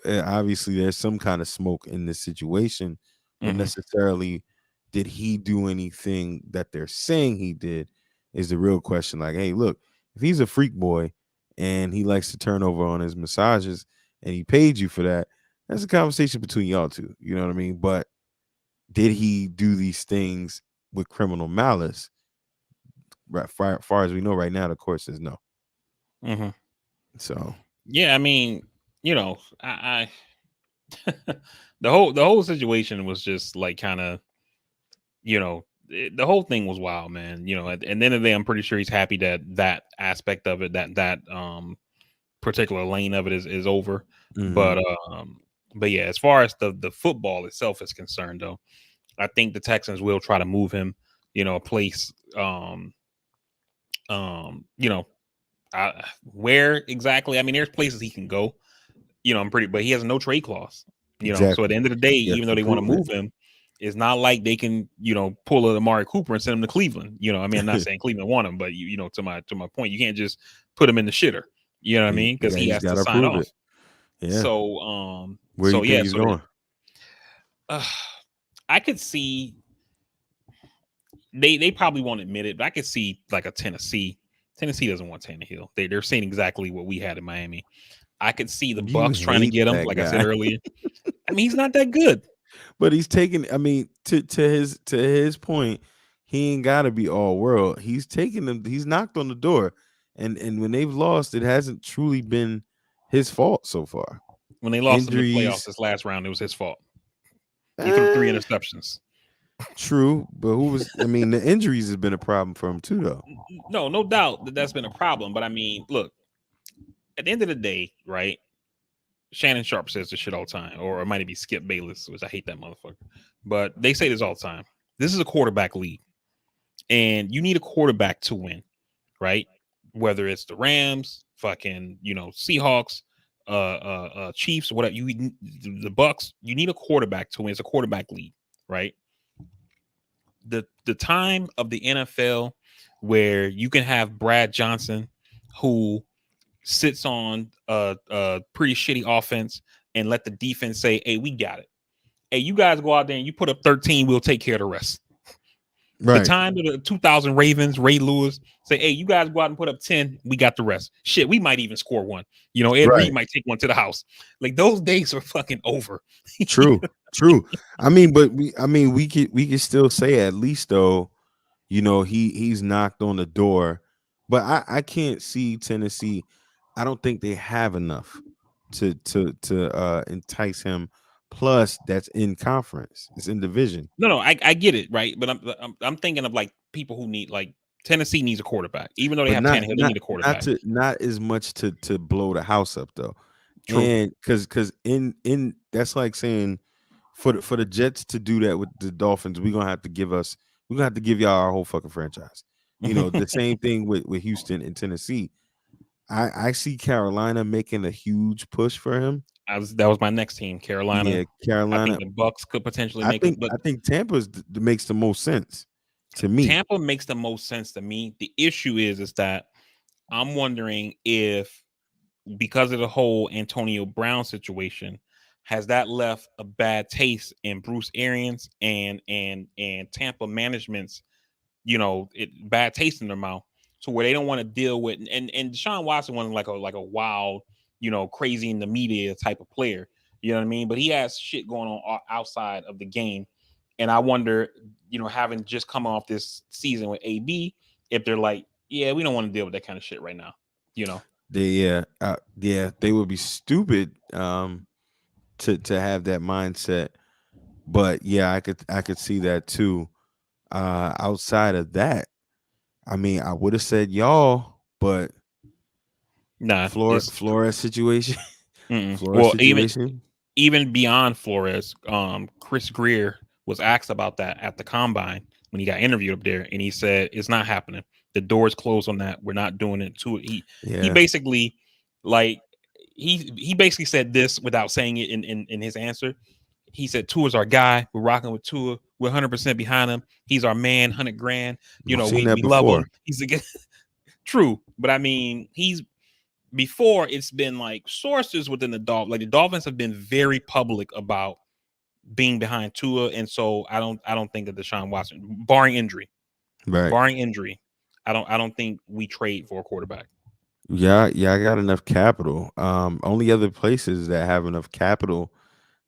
obviously there's some kind of smoke in this situation, but Hmm. necessarily did he do anything that they're saying he did is the real question. Like, hey, look, if he's a freak boy and he likes to turn over on his massages and he paid you for that, that's a conversation between y'all two. You know what I mean? But did he do these things with criminal malice? Right, far as we know right now, the court says no. Hmm. So Yeah, I mean, I the whole situation was just like kind of, the whole thing was wild, man. At the end of the day, I'm pretty sure he's happy that that aspect of it, that particular lane of it is over. mhm, But but yeah, as far as the football itself is concerned, though, I think the Texans will try to move him, a place, you know, where exactly? I mean, there's places he can go, I'm pretty, but he has no trade clause, So at the exactly. end of the day, He has even though to they want to prove it. move him, it's not like they can, pull a Amari Cooper and send him to Cleveland. I mean, I'm not saying Cleveland want him, but to my point, you can't just put him in the shitter. You know what I mean? Because he He's has to gotta sign prove it. off. Yeah. Where do So you think yeah, he's so that, going? uh, I could see they probably won't admit it, but I could see like a Tennessee, Tennessee doesn't want Tannehill. They're saying exactly what we had in Miami. I could see the You Bucks trying to hate get him, that like I said guy. earlier. I mean, he's not that good. But he's taking. I mean, to his point, he ain't got to be all world. He's taken them. He's knocked on the door, and when they've lost, it hasn't truly been his fault so far. When they lost in the playoffs Injuries, this last round, it was his fault. He threw three eh, interceptions. true. But who was? I mean, the injuries has been a problem for him too, though. No, no doubt that that's been a problem. But I mean, look, at the end of the day, right? Shannon Sharp says this shit all the time, or it might be Skip Bayless, which I hate that motherfucker. But they say this all the time. This is a quarterback league, and you need a quarterback to win, right? Whether it's the Rams, fucking, Seahawks, Chiefs, whatever the Bucks, you need a quarterback to win. It's a quarterback league, right? The time of the NFL where you can have Brad Johnson, who sits on a pretty shitty offense and let the defense say, "Hey, we got it. Hey, you guys go out there and you put up 13, we'll take care of the rest." The Right. time of the 2000 Ravens, Ray Lewis say, "Hey, you guys go out and put up 10, we got the rest." Shit, we might even score one. Ed Reed Right. might take one to the house. Like, those days are fucking over. True. True. I mean, but we could still say at least though, he's knocked on the door, but I can't see Tennessee. I don't think they have enough to entice him. Plus, that's in conference. It's in division, No, I get it, right? But I'm thinking of like people who need, like, Tennessee needs a quarterback. Even though they but have not Tannehill, they not need a not quarterback. to not as much to blow the house up though. True. And because in that's like saying for the Jets to do that with the Dolphins, we're gonna have to give y'all our whole fucking franchise. The same thing with Houston and Tennessee. I see Carolina making a huge push for him. That was my next team, Carolina. Yeah, I think Carolina. the Bucks could potentially I make it, think but I think Tampa's makes the most sense to me. Tampa makes the most sense to me. The issue is that I'm wondering if, because of the whole Antonio Brown situation, has that left a bad taste in Bruce Arians and Tampa management's, bad taste in their mouth, to where they don't want to deal with, and Deshaun Watson wasn't like a wild, crazy in the media type of player. You know what I mean? But he has shit going on outside of the game. And I wonder, having just come off this season with AB, if they're like, yeah, we don't want to deal with that kind of shit right now. They would be stupid to have that mindset. But yeah, I could see that too. Outside of that, I mean, I would have said y'all, but Nah, it's Flores situation, Flores well, situation. even beyond Flores, Chris Greer was asked about that at the combine when he got interviewed up there, and he said it's not happening. The door's closed on that. We're not doing it. To he Yeah, basically, like, he basically said this without saying it in his answer. He said Tua's our guy. We're rocking with Tua. We're 100% behind him. He's our man. 100 grand. we've seen We that love before. him. He's a true, but I mean, he's before it's been like sources within the Dolphins. Like, the Dolphins have been very public about being behind Tua, and so I don't think that Deshaun Watson, Right. barring injury, I don't think we trade for a quarterback. Yeah, yeah, I got enough capital. Only other places that have enough capital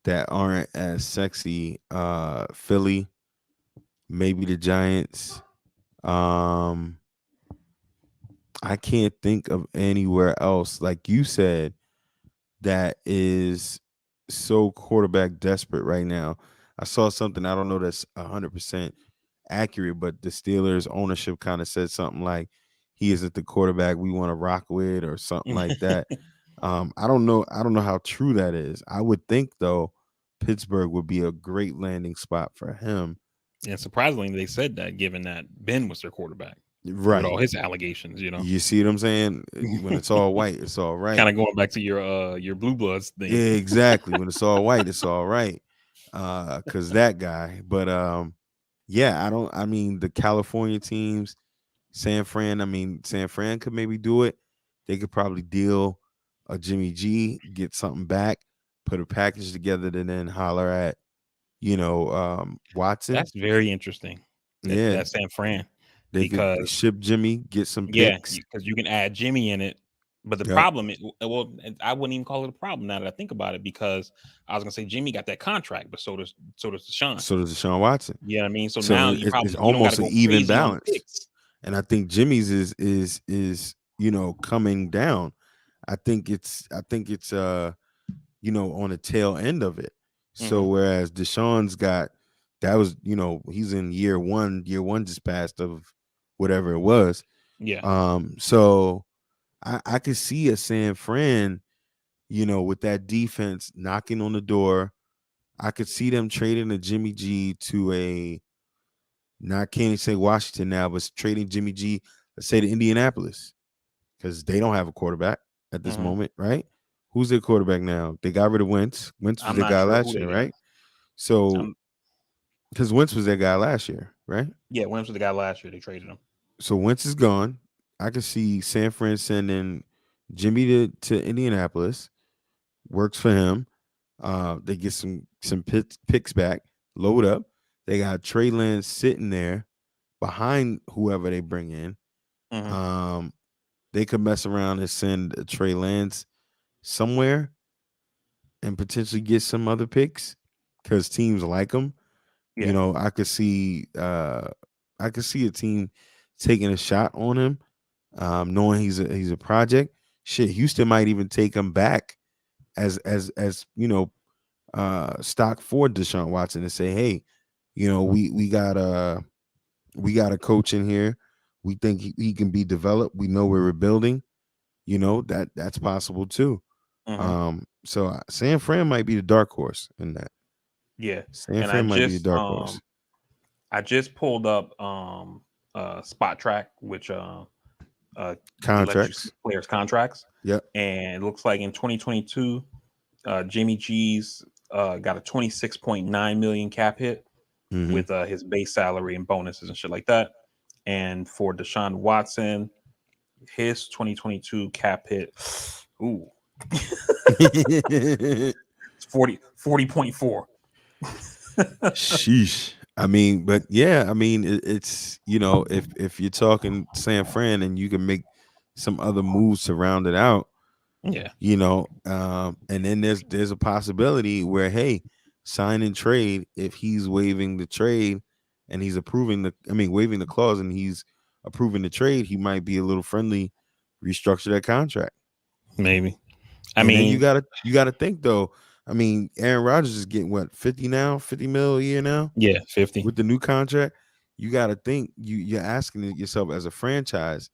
that aren't as sexy, Philly, maybe the Giants. Um, I can't think of anywhere else, like you said, that is so quarterback desperate right now. I saw something, I don't know that's 100% accurate, but the Steelers ownership kind of said something like he isn't the quarterback we want to rock with or something like that. I don't know how true that is. I would think though Pittsburgh would be a great landing spot for him. And surprisingly, they said that, given that Ben was their quarterback with Right. all his allegations. You see what I'm saying? When it's all white, it's all Kind right. of going back to your Blue Bloods thing. Yeah, exactly. When it's all white, it's all right. Cause that guy. But yeah, I mean the California teams, San Fran could maybe do it. They could probably deal a Jimmy G, get something back, put a package together, and then holler at, Watson. That's very interesting. That Yeah. San Fran. They could because ship Jimmy, get some yeah, picks. because you can add Jimmy in it. But the Yep. problem is, well, I wouldn't even call it a problem now that I think about it, because I was gonna say Jimmy got that contract, but so does Deshaun. So does Deshaun Watson. You know what I mean? So So now you it's probably you don't got to almost an go even crazy on balance. picks. And I think Jimmy's is coming down. I think it's on the tail end of it. So Hmm. whereas Deshaun's got that was he's in year one just passed of whatever it was. Yeah. So I could see a San Fran, with that defense knocking on the door. I could see them trading a Jimmy G to a not can't even say Washington now, but trading Jimmy G, let's say to Indianapolis, because they don't have a quarterback at this Hmm. moment, right? Who's their quarterback now? They got rid of Wentz. Wentz was I'm their not guy sure who last they year, got. right? So Um, because Wentz was their guy last year, right? yeah, Williams was the guy last year. They traded him. So Wentz is gone. I could see San Fran sending Jimmy to Indianapolis. Works for him. They get some picks back, load up. They got Trey Lance sitting there behind whoever they bring in. Hmm. Um, they could mess around and send Trey Lance somewhere and potentially get some other picks because teams like him. Yeah. I could see a team taking a shot on him, knowing he's a project. Shit, Houston might even take him back as stock for Deshaun Watson and say, hey, we got a coach in here. We think he can be developed. We know we're rebuilding. That's possible too. Hmm. So San Fran might be the dark horse in that. Yeah. San And Fran might be the dark horse. I just pulled up Spot Track, which it lets you see Contracts. players' contracts, Yep. and it looks like in 2022, Jimmy G's got a 26.9 million cap hit Hmm. with his base salary and bonuses and shit like that. And for Deshaun Watson, his 2022 cap hit, ooh, it's 40.4. Sheesh. I mean, but yeah, I mean, it's if you're talking San Fran and you can make some other moves to round it out, Yeah. and then there's a possibility where hey, sign and trade if he's waiving the trade and he's waiving the clause and he's approving the trade, he might be a little friendly, restructure that contract. Maybe. I And then you mean, gotta think though. I mean, Aaron Rodgers is getting what 50 now, 50 mil a year now yeah, 50. with the new contract. You gotta think you're asking yourself as a franchise,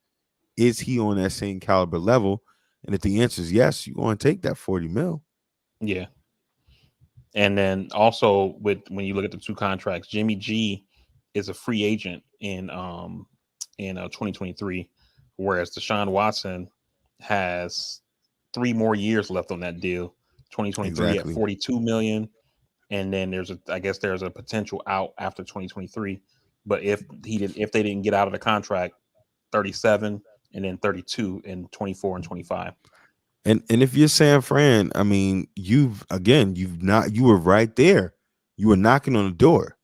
is he on that same caliber level? And if the answer is yes, you're going to take that 40 mil. Yeah. And then also with when you look at the two contracts, Jimmy G is a free agent in 2023, whereas Deshaun Watson has 3 more years left on that deal. 2023 at Exactly. 42 million, and then I guess there's a potential out after 2023. But if they didn't get out of the contract, 37 and then 32 in 24 and 25. And if you're San Fran, I mean, you were right there. You were knocking on the door.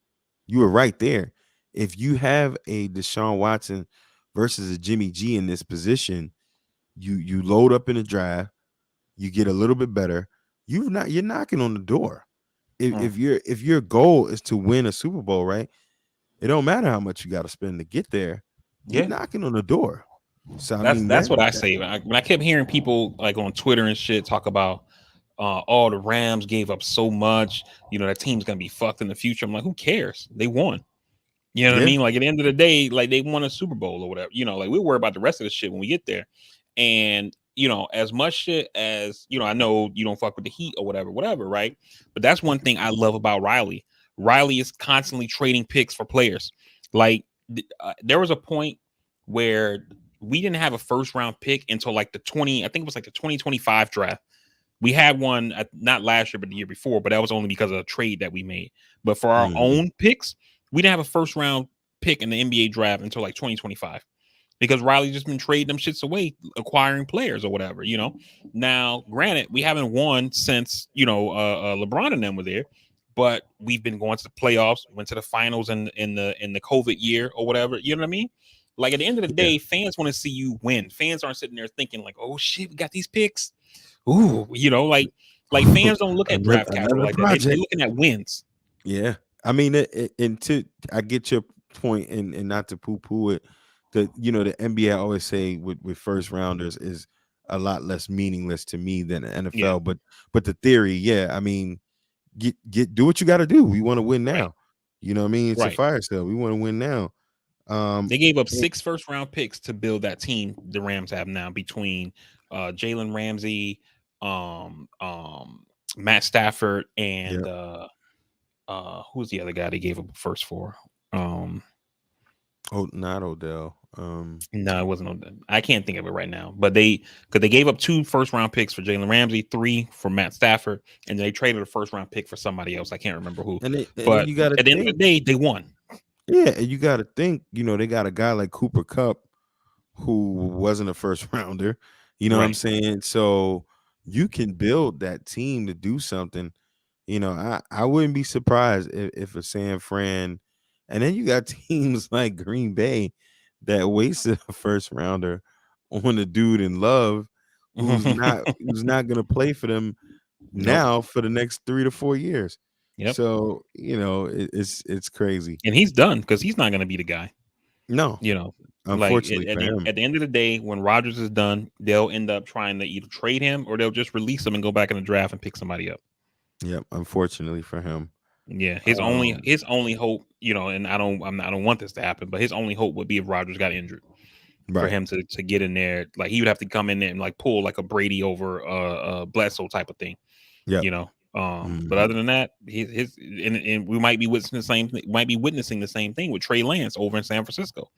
You were right there. If you have a Deshaun Watson versus a Jimmy G in this position, you load up in the draft, you get a little bit better. You're knocking on the door. If, Mm. if your if your goal is to win a Super Bowl, right? It don't matter how much you got to spend to get there. You're Yeah. knocking on the door. So I That's mean that's that, what I that say. When I kept hearing people like on Twitter and shit talk about, oh, the Rams gave up so much, that team's gonna be fucked in the future. I'm like, who cares? They won. You know what I yeah, mean? Like at the end of the day, like they won a Super Bowl or whatever. Like we worry about the rest of the shit when we get there. And as much shit as I know you don't fuck with the Heat or whatever, right? But that's one thing I love about Riley. Riley is constantly trading picks for players. Like there was a point where we didn't have a first round pick until like I think it was like the 2025 draft. We had one not last year, but the year before, but that was only because of a trade that we made. But for our mm, own picks, we didn't have a first round pick in the NBA draft until like 2025 because Riley just been trading them shits away, acquiring players or whatever. Now, granted, we haven't won since LeBron and them were there, but we've been going to the playoffs, went to the finals in the COVID year or whatever. You know what I mean? Like at the end of the Yeah. day, fans want to see you win. Fans aren't sitting there thinking like, "Oh shit, we got these picks." Ooh, like fans don't look at draft capital Another like that. They're project. looking at wins. Yeah, I mean, and to I get your point, and not to poo poo it, the NBA always say with first rounders is a lot less meaningless to me than the Yeah, NFL, but the theory, yeah, I mean, get do what you got to do. We want to win right, now. You know what I mean? It's a right. fire sale. We want to win now. They gave up And- 6 first-round picks to build that team the Rams have now between Jalen Ramsey, um, um, Matt Stafford, yeah. and who's the other guy they gave up first for? Um, Oh, not Odell. no, it wasn't. I can't think of it right now. But because they gave up 2 first-round picks for Jalen Ramsey, 3 for Matt Stafford, and they traded a first-round pick for somebody else. I can't remember who. and then But you got to at the end of the think, day, they won. yeah, and you got to think, they got a guy like Cooper Cup who wasn't a first rounder. You know what I'm Right. saying? So you can build that team to do something. I wouldn't be surprised if a San Fran, and then you got teams like Green Bay that wasted a first rounder on a dude in Love who's not gonna play for them Nope. now for the next 3 to 4 years. Yep. So it's crazy. And he's done because he's not going to be the guy. No, You know, like unfortunately for him. at the end of the day, when Rodgers is done, they'll end up trying to either trade him or they'll just release him and go back in the draft and pick somebody up. Yep, unfortunately for him. Yeah, Um, his only hope, and I don't want this to happen, but his only hope would be if Rodgers got injured for right. him to get in there. Like he would have to come in there and like pull like a Brady over Bledsoe type of thing, Yep. you know. But Mhm. other than that, his and we might be witnessing the same thing. Might be witnessing the same thing with Trey Lance over in San Francisco.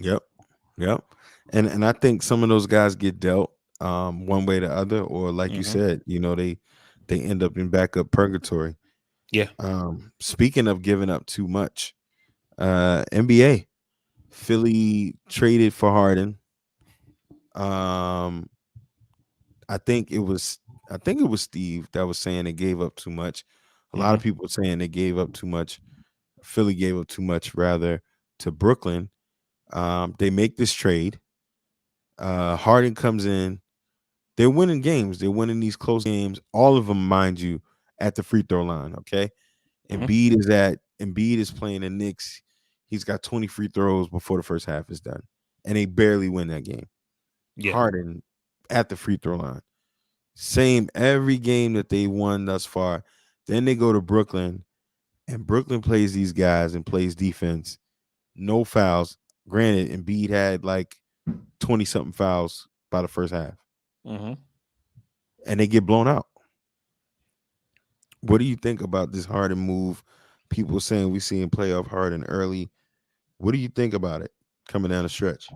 Yep. Yep. And I think some of those guys get dealt one way or the other, or like you Hmm. said, they end up in backup purgatory. Yeah. Speaking of giving up too much, NBA Philly traded for Harden. Um, I think it was Steve that was saying they gave up too much. A lot of Hmm. people saying they gave up too much. Philly gave up too much rather to Brooklyn. They make this trade. Harden comes in. They're winning games. They're winning these close games. All of them, mind you, at the free throw line. Okay. Hmm. Embiid is playing the Knicks. He's got 20 free throws before the first half is done. And they barely win that game. Yeah. Harden at the free throw line. Same every game that they won thus far. Then they go to Brooklyn, and Brooklyn plays these guys and plays defense. No fouls. Granted, Embiid had like 20 something fouls by the first half, Hmm. and they get blown out. What do you think about this Harden move? People saying we see him playoff Harden early. What do you think about it coming down the stretch?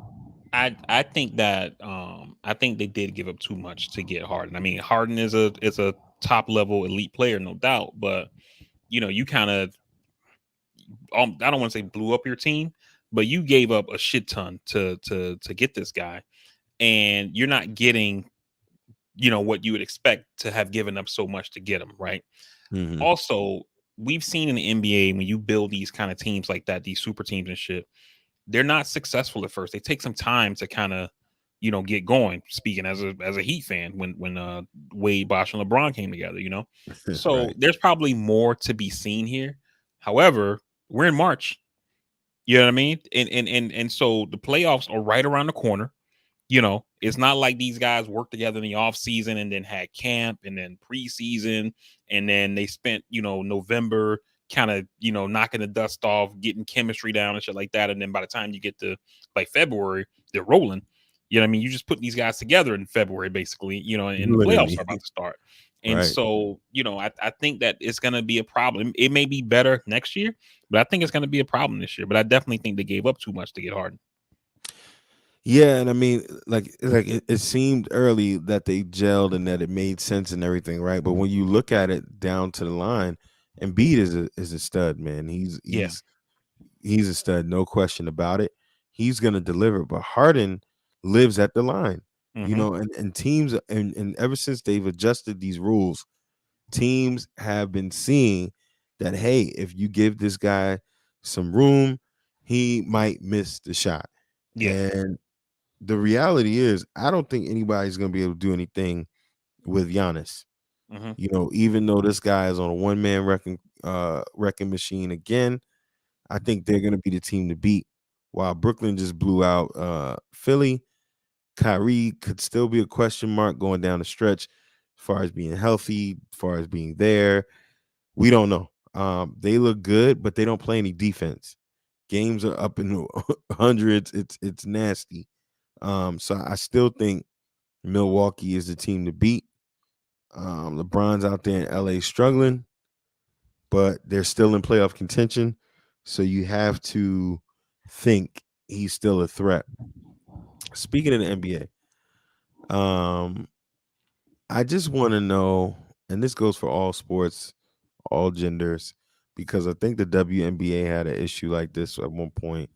I think that I think they did give up too much to get Harden. I mean, Harden is a top level elite player, no doubt, but you kind of I don't want to say blew up your team, but you gave up a shit ton to get this guy, and you're not getting what you would expect to have given up so much to get him, right? Mm-hmm. Also, we've seen in the NBA when you build these kind of teams like that, these super teams and shit, they're not successful at first. They take some time to kind of, get going. Speaking as a Heat fan, when Wade, Bosh, and LeBron came together. So Right. there's probably more to be seen here. However, we're in March. You know what I mean? And so the playoffs are right around the corner. It's not like these guys worked together in the off season and then had camp and then preseason and then they spent, November kind of, knocking the dust off, getting chemistry down and shit like that. And then by the time you get to like February, they're rolling. You know what I mean? You just put these guys together in February, basically, and the playoffs Literally. are about to start. And Right. so, I think that it's going to be a problem. It may be better next year, but I think it's going to be a problem this year. But I definitely think they gave up too much to get Harden. Yeah, and I mean, like it seemed early that they gelled and that it made sense and everything, right? But when you look at it down to the line, Embiid is a stud, man. He's Yeah. he's he's a stud, no question about it. He's gonna deliver, but Harden lives at the line, Hmm. and teams and ever since they've adjusted these rules, teams have been seeing that hey, if you give this guy some room, he might miss the shot. Yeah. And the reality is, I don't think anybody's going to be able to do anything with Giannis. Hmm. Even though this guy is on a one-man wrecking machine again, I think they're going to be the team to beat. While Brooklyn just blew out Philly, Kyrie could still be a question mark going down the stretch as far as being healthy, as far as being there. We don't know. They look good, but they don't play any defense. Games are up in the hundreds. It's nasty. So I still think Milwaukee is the team to beat. LeBron's out there in LA struggling, but they're still in playoff contention. So you have to think he's still a threat. Speaking of the NBA, I just want to know, and this goes for all sports, all genders, because I think the WNBA had an issue like this at one point.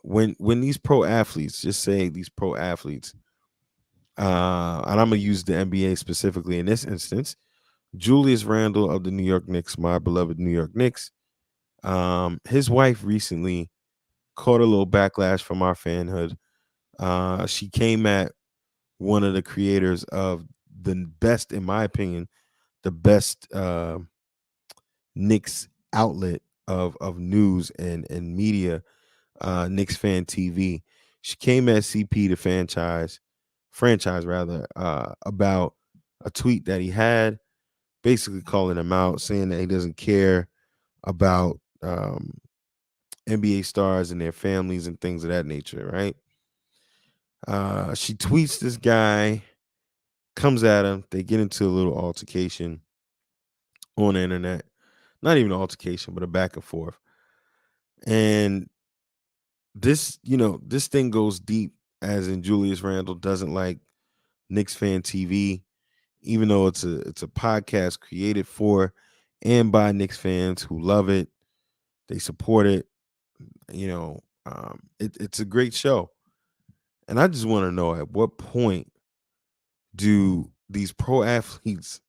When these pro athletes, just say these pro athletes, and I'm gonna use the NBA specifically in this instance, Julius Randle of the New York Knicks, my beloved New York Knicks. His wife recently caught a little backlash from our fanhood. She came at one of the creators of the best, in my opinion, the best Knicks outlet of news and media, Knicks Fan TV. She came at CP the franchise rather, about a tweet that he had, basically calling him out, saying that he doesn't care about NBA stars and their families and things of that nature, right? She tweets this guy, comes at him. They get into a little altercation on the internet. Not even an altercation, but a back and forth. And this thing goes deep, as in Julius Randle doesn't like Knicks Fan TV, even though it's a podcast created for and by Knicks fans who love it. They support it. It's a great show. And I just want to know, at what point do these pro athletes,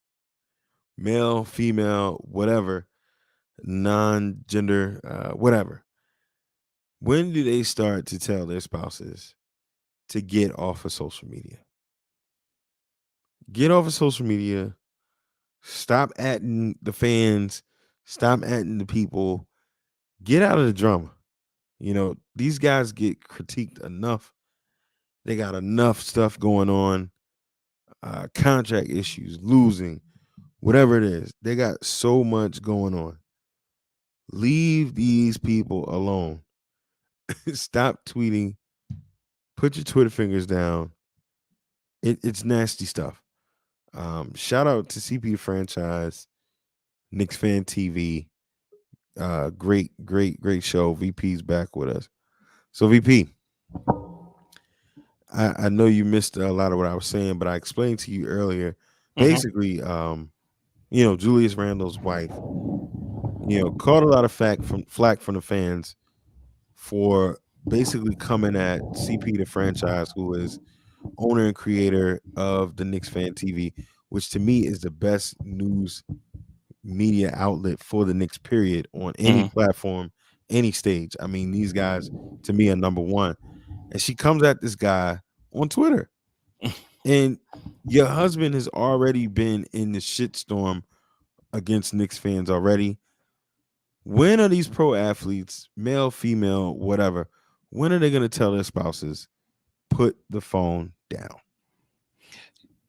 male, female, whatever, non-gender, whatever, when do they start to tell their spouses to get off of social media? Get off of social media. Stop atting the fans. Stop atting the people. Get out of the drama. These guys get critiqued enough. They got enough stuff going on, contract issues, losing, whatever it is. They got so much going on. Leave these people alone. Stop tweeting. Put your Twitter fingers down. It's nasty stuff. Shout out to CP franchise, Knicks Fan TV. Great, great, great show. VP's back with us. So VP, I know you missed a lot of what I was saying, but I explained to you earlier. Hmm. Basically, Julius Randle's wife, caught a lot of flack from the fans for basically coming at CP the franchise, who is owner and creator of the Knicks Fan TV, which to me is the best news media outlet for the Knicks, period, on any Hmm. platform, any stage. I mean, these guys to me are number one. And she comes at this guy on Twitter. And your husband has already been in the shitstorm against Knicks fans already. When are these pro athletes, male, female, whatever, when are they going to tell their spouses, put the phone down?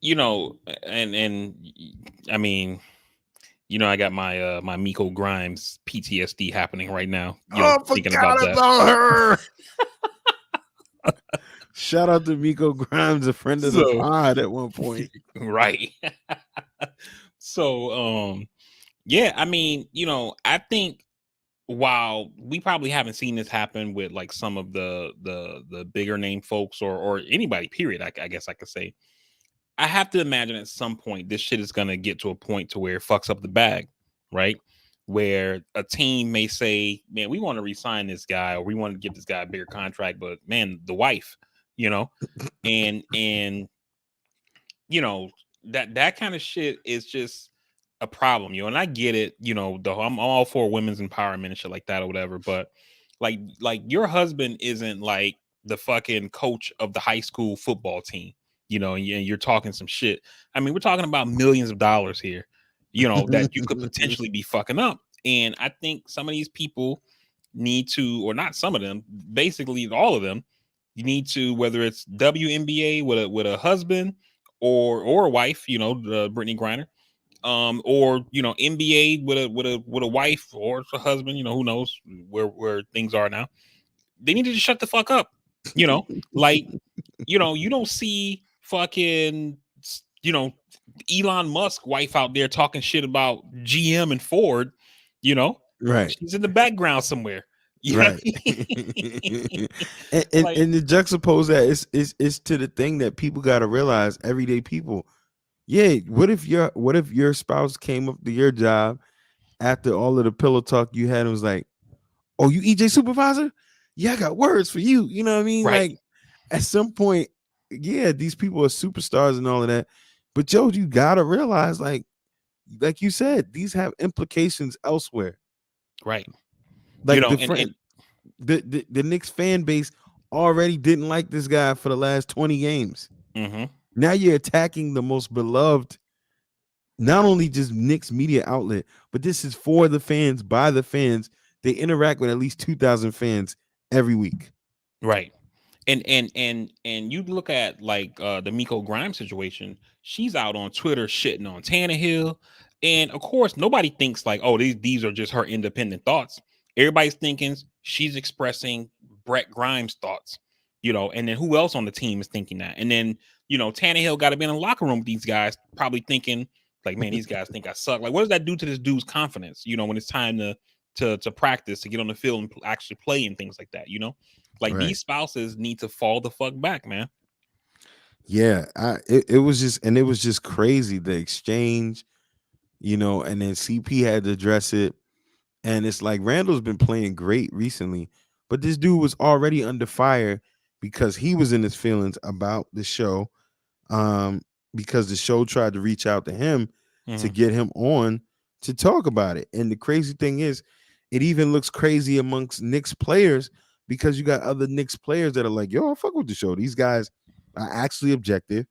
And I mean, I got my Miko Grimes PTSD happening right now. Oh, I Thinking about forgot that. about her. Shout out to Miko Grimes, a friend of the So pod at one point. right. So yeah, I mean, I think while we probably haven't seen this happen with like some of the bigger name folks or anybody, period, I guess I could say, I have to imagine at some point this shit is gonna get to a point to where it fucks up the bag, right? Where a team may say, "Man, we want to resign this guy, or we want to give this guy a bigger contract," but man, the wife, you know, and that kind of shit is just a problem, And I get it, I'm all for women's empowerment and shit like that or whatever, but Like your husband isn't like the fucking coach of the high school football team, and you're talking some shit. I mean, we're talking about millions of dollars here, that you could potentially be fucking up. And I think some of these people need to, or not some of them, basically all of them, you need to, whether it's WNBA with a husband or a wife, Brittany Griner, or NBA with a wife or a husband, who knows where things are now. They need to just shut the fuck up, you know, like you don't see fucking you know Elon Musk wife out there talking shit about GM and Ford, you know, Right. she's in the background somewhere. You know what Right. I mean? and, and Like, and to juxtapose that is to the thing that people got to realize, everyday people. Yeah, what if your spouse came up to your job after all of the pillow talk you had and was like, "Oh, you EJ supervisor? Yeah, I got words for you." You know what I mean? right, Like, at some point, yeah, these people are superstars and all of that. But Joe, you gotta realize, like you said, these have implications elsewhere. right. Like the And friend, the Knicks fan base already didn't like this guy for the last 20 games. mhm, Now you're attacking the most beloved, not only just Knicks media outlet, but this is for the fans, by the fans. They interact with at least 2,000 fans every week. right. And you look at like the Miko Grimes situation, she's out on Twitter shitting on Tannehill. And of course, nobody thinks like, oh, these are just her independent thoughts. Everybody's thinking she's expressing Brett Grimes' thoughts, and then who else on the team is thinking that? And then, Tannehill got to be in the locker room with these guys, probably thinking, like, man, these guys think I suck. Like, what does that do to this dude's confidence, when it's time to practice, to get on the field and actually play and things like that. Like Right. these spouses need to fall the fuck back, man. Yeah. It was just crazy, the exchange, and then CP had to address it. And it's like Randall's been playing great recently, but this dude was already under fire because he was in his feelings about the show. Um, because the show tried to reach out to him to Hmm. get him on to talk about it. And the crazy thing is, it even looks crazy amongst Knicks players because you got other Knicks players that are like, yo, I fuck with the show. These guys are actually objective.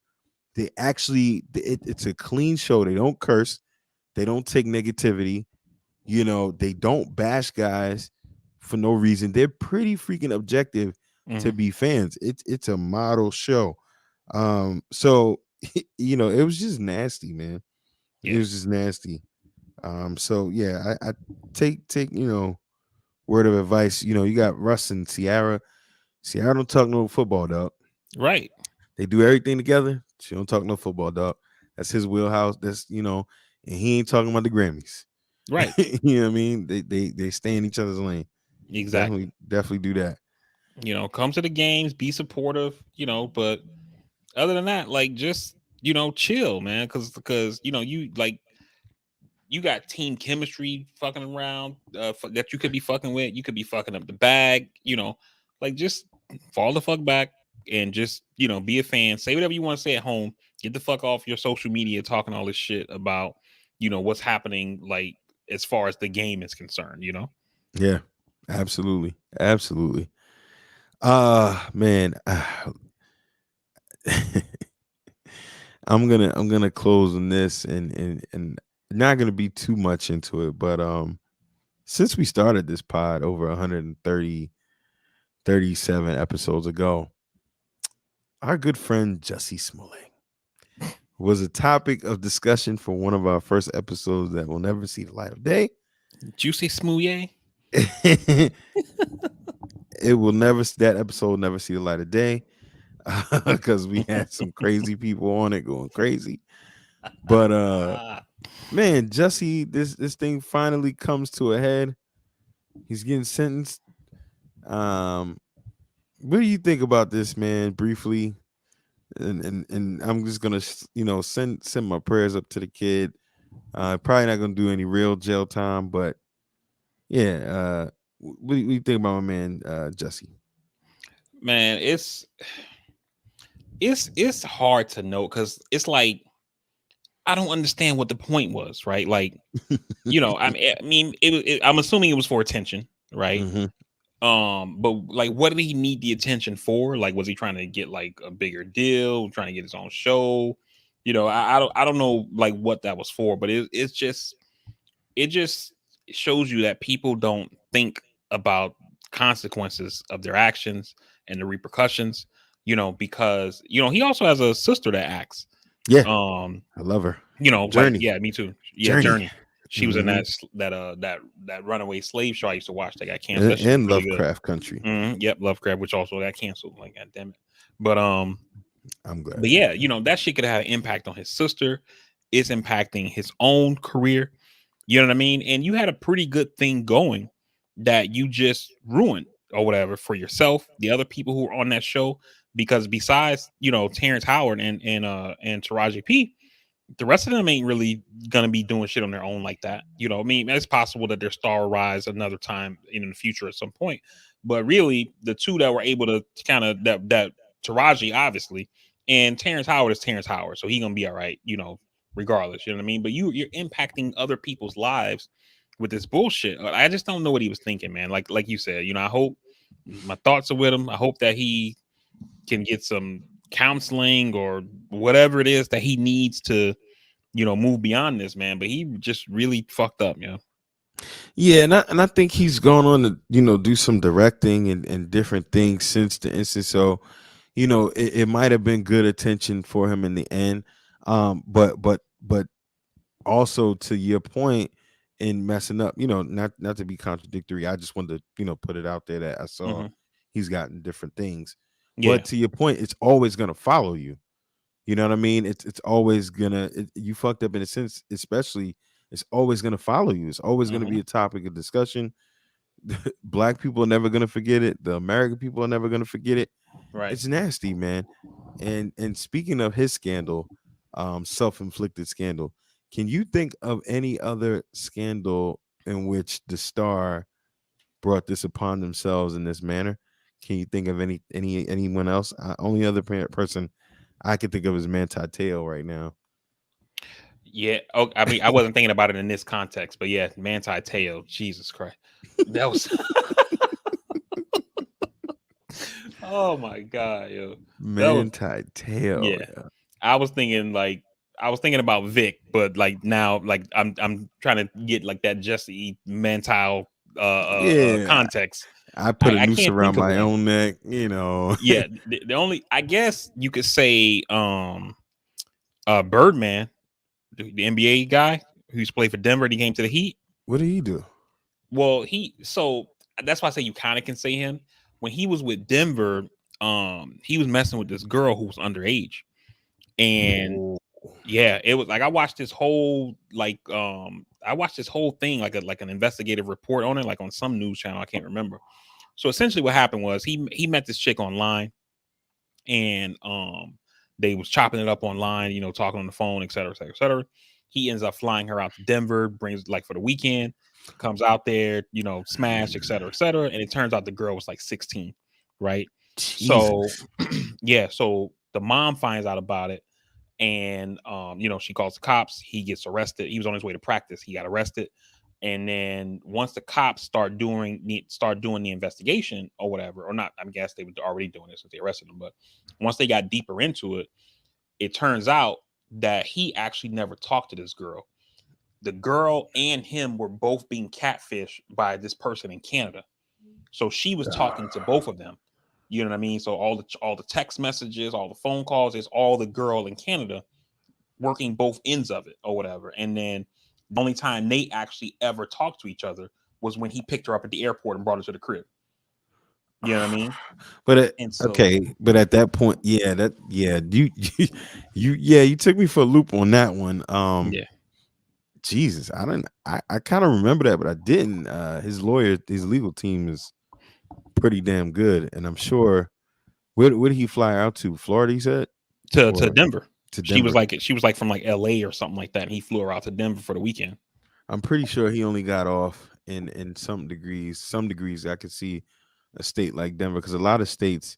It's a clean show. They don't curse. They don't take negativity. They don't bash guys for no reason. They're pretty freaking objective to Hmm. be fans. It's a model show. So it was just nasty, man. It Yeah. was just nasty. So yeah, I take word of advice. You got Russ and Sierra. Sierra don't talk no football, dog. Right. They do everything together. She don't talk no football, dog. That's his wheelhouse. And he ain't talking about the Grammys. Right. You know what I mean? They stay in each other's lane. Exactly. Definitely do that. Come to the games, be supportive, but other than that, like just, chill, man. Cause you like you got team chemistry fucking around that you could be fucking with. You could be fucking up the bag, like just fall the fuck back and just, be a fan. Say whatever you want to say at home. Get the fuck off your social media talking all this shit about, what's happening, like as far as the game is concerned. Yeah, absolutely, absolutely. Man, I'm gonna close on this and not gonna be too much into it, but since we started this pod over 137 episodes ago, our good friend Jussie Smollett was a topic of discussion for one of our first episodes that will never see the light of day. Juicy smoothie. It will never, that episode will never see the light of day because we had some crazy people on it going crazy. But man, Jussie, this thing finally comes to a head. He's getting sentenced. Um, what do you think about this, man? Briefly, and I'm just gonna send my prayers up to the kid. Probably not gonna do any real jail time, but yeah. What do you think about my man Jussie? Man, it's hard to know because it's like I don't understand what the point was, right? Like, I mean, I'm assuming it was for attention, right? Hmm. But like, what did he need the attention for? Like, was he trying to get like a bigger deal, trying to get his own show? I don't know like what that was for, but it just shows you that people don't think about consequences of their actions and the repercussions. Because he also has a sister that acts. Yeah, Um, I love her. like, Journey, yeah, me too. Yeah, Journey, Journey. She was in hmm that runaway slave show I used to watch that got canceled. That shit was and really good. Lovecraft Country. Yep, Lovecraft, which also got canceled. Like, god damn it. But I'm glad. but yeah, that shit could have had an impact on his sister. It's impacting his own career. You know what I mean? And you had a pretty good thing going that you just ruined or whatever for yourself, the other people who were on that show. Because besides, Terrence Howard and Taraji P, the rest of them ain't really gonna be doing shit on their own like that. I mean, it's possible that their star will rise another time in the future at some point. But really, the two that were able to kind of that Taraji, obviously, and Terrence Howard is Terrence Howard, so he gonna be all right, regardless. You know what I mean? But you're impacting other people's lives with this bullshit. I just don't know what he was thinking, man. Like you said, I hope my thoughts are with him. I hope that he can get some counseling or whatever it is that he needs to move beyond this, man. But he just really fucked up, Yeah, and I think he's gone on to do some directing and different things since the instance. So it might have been good attention for him in the end. But also to your point in messing up, not to be contradictory. I just wanted to put it out there that I saw Hmm. he's gotten different things. Yeah, But to your point, it's always gonna follow you. You know what I mean? It's always gonna you fucked up in a sense, especially it's always gonna follow you. It's always gonna be hmm, a topic of discussion. Black people are never gonna forget it. The American people are never gonna forget it. right. It's nasty, man. And speaking of his scandal, self-inflicted scandal, can you think of any other scandal in which the star brought this upon themselves in this manner? Can you think of anyone else? Only other person I can think of is Manti Te'o right now. Yeah. Oh, I mean, I wasn't thinking about it in this context, but yeah, Manti Te'o, Jesus Christ, that was. Oh my god, yo, that was. Manti Te'o. Yeah, I was thinking about Vic, but like now, like I'm trying to get like that Jesse mental Yeah, context. I put I, a I noose can't think around of my one. own neck. Yeah, the only, I guess you could say Birdman, the NBA guy who used to play for Denver and he came to the Heat. What did he do? Well, so that's why I say you kind of can say him. When he was with Denver, he was messing with this girl who was underage. And Oh, yeah, it was like I watched this whole thing like an investigative report on it, like on some news channel, I can't remember. So essentially what happened was he met this chick online, and they was chopping it up online, talking on the phone, et cetera, et cetera, et cetera. He ends up flying her out to Denver, brings like for the weekend, comes out there, smash, et cetera, et cetera. And it turns out the girl was like 16, right? So Jesus. yeah, so the mom finds out about it, and she calls the cops. He gets arrested. He was on his way to practice. He got arrested. And then once the cops start doing the investigation or whatever, or not, I guess they were already doing it since they arrested him. But once they got deeper into it, it turns out that he actually never talked to this girl. The girl and him were both being catfished by this person in Canada. So she was talking to both of them. You know what I mean? So all the text messages, all the phone calls, is all the girl in Canada working both ends of it or whatever. And then the only time they actually ever talked to each other was when he picked her up at the airport and brought her to the crib. You know what I mean? But And so okay, but at that point, you took me for a loop on that one. yeah. Jesus, I kind of remember that, but I didn't. His legal team is pretty damn good, and I'm sure. Where did he fly out to? Florida, he said, To or Denver. to She was Denver. like from like LA or something like that. And he flew her out to Denver for the weekend. I'm pretty sure he only got off in some degrees. Some degrees I could see a state like Denver, because a lot of states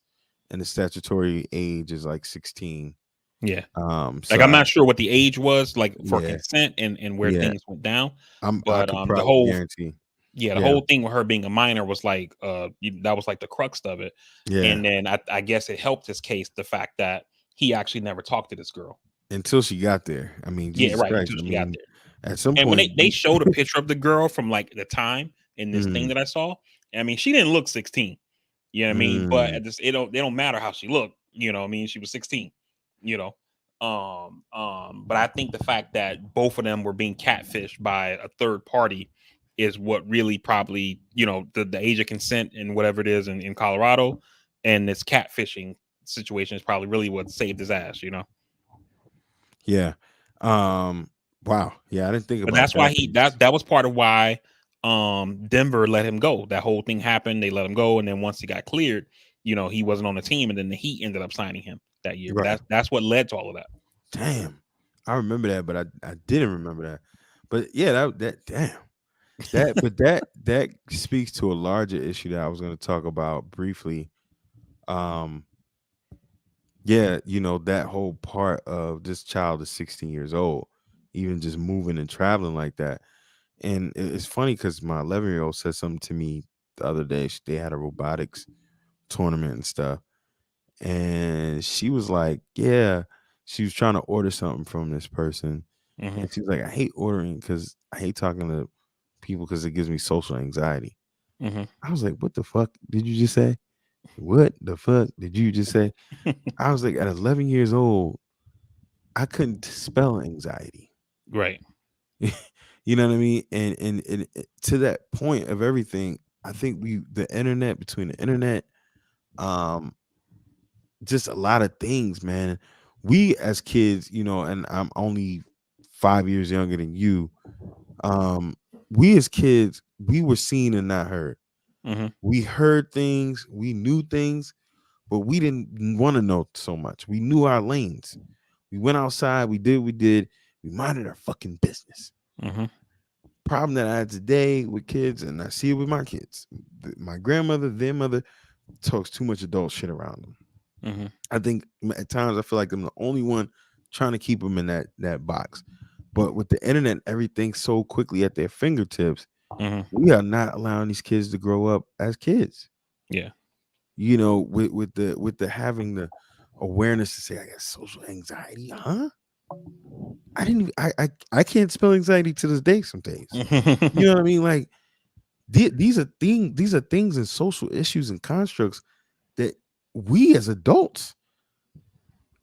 and the statutory age is like 16. Yeah. So Like I'm not sure what the age was like for yeah, consent and where yeah. things went down. I But could the probably whole guarantee. Yeah, the Yeah. whole thing with her being a minor was like, that was like the crux of it. Yeah. And then I guess it helped his case the fact that he actually never talked to this girl. Until she got there. I mean, Yeah, Jesus right. Christ. Until I she got mean, there. at some And when point, they showed a picture of the girl from like the time in this thing mm, that I saw, I mean, she didn't look 16. You know what I mean? But mm, at this, they don't matter how she looked. You know what I mean? She was 16. You know. But I think the fact that both of them were being catfished by a third party is what really probably, the age of consent and whatever it is in Colorado, and this catfishing situation is probably really what saved his ass. yeah. Um, wow. Yeah, I didn't think But about that's why that he piece. that was part of why Denver let him go. That whole thing happened, they let him go, and then once he got cleared, he wasn't on the team, and then the Heat ended up signing him that year. But Right. that's what led to all of that. Damn. I remember that, but I didn't remember that. But yeah, that damn. That speaks to a larger issue that I was going to talk about briefly. Um, yeah, that whole part of this child is 16 years old, even just moving and traveling like that. And it's funny because my 11-year-old said something to me the other day. They had a robotics tournament and stuff. And she was like, yeah, she was trying to order something from this person. Hmm. And she was like, I hate ordering because I hate talking to people because it gives me social anxiety. Hmm. I was like, what the fuck did you just say? What the fuck did you just say? I was like, at 11 years old, I couldn't spell anxiety. Right. You know what I mean? And to that point of everything, I think between the internet, um, just a lot of things, man. We as kids, and I'm only 5 years younger than you. Um, we as kids, we were seen and not heard. Hmm. We heard things, we knew things, but we didn't want to know so much. We knew our lanes. We went outside, we did what we did, we minded our fucking business. Hmm. Problem that I had today with kids, and I see it with my kids. My grandmother, their mother, talks too much adult shit around them. Hmm. I think at times I feel like I'm the only one trying to keep them in that box. But with the internet, everything's so quickly at their fingertips. Hmm. We are not allowing these kids to grow up as kids. Yeah. With the having the awareness to say I got social anxiety, huh? I didn't even, I can't spell anxiety to this day some days. You know what I mean? Like these are things and social issues and constructs that we as adults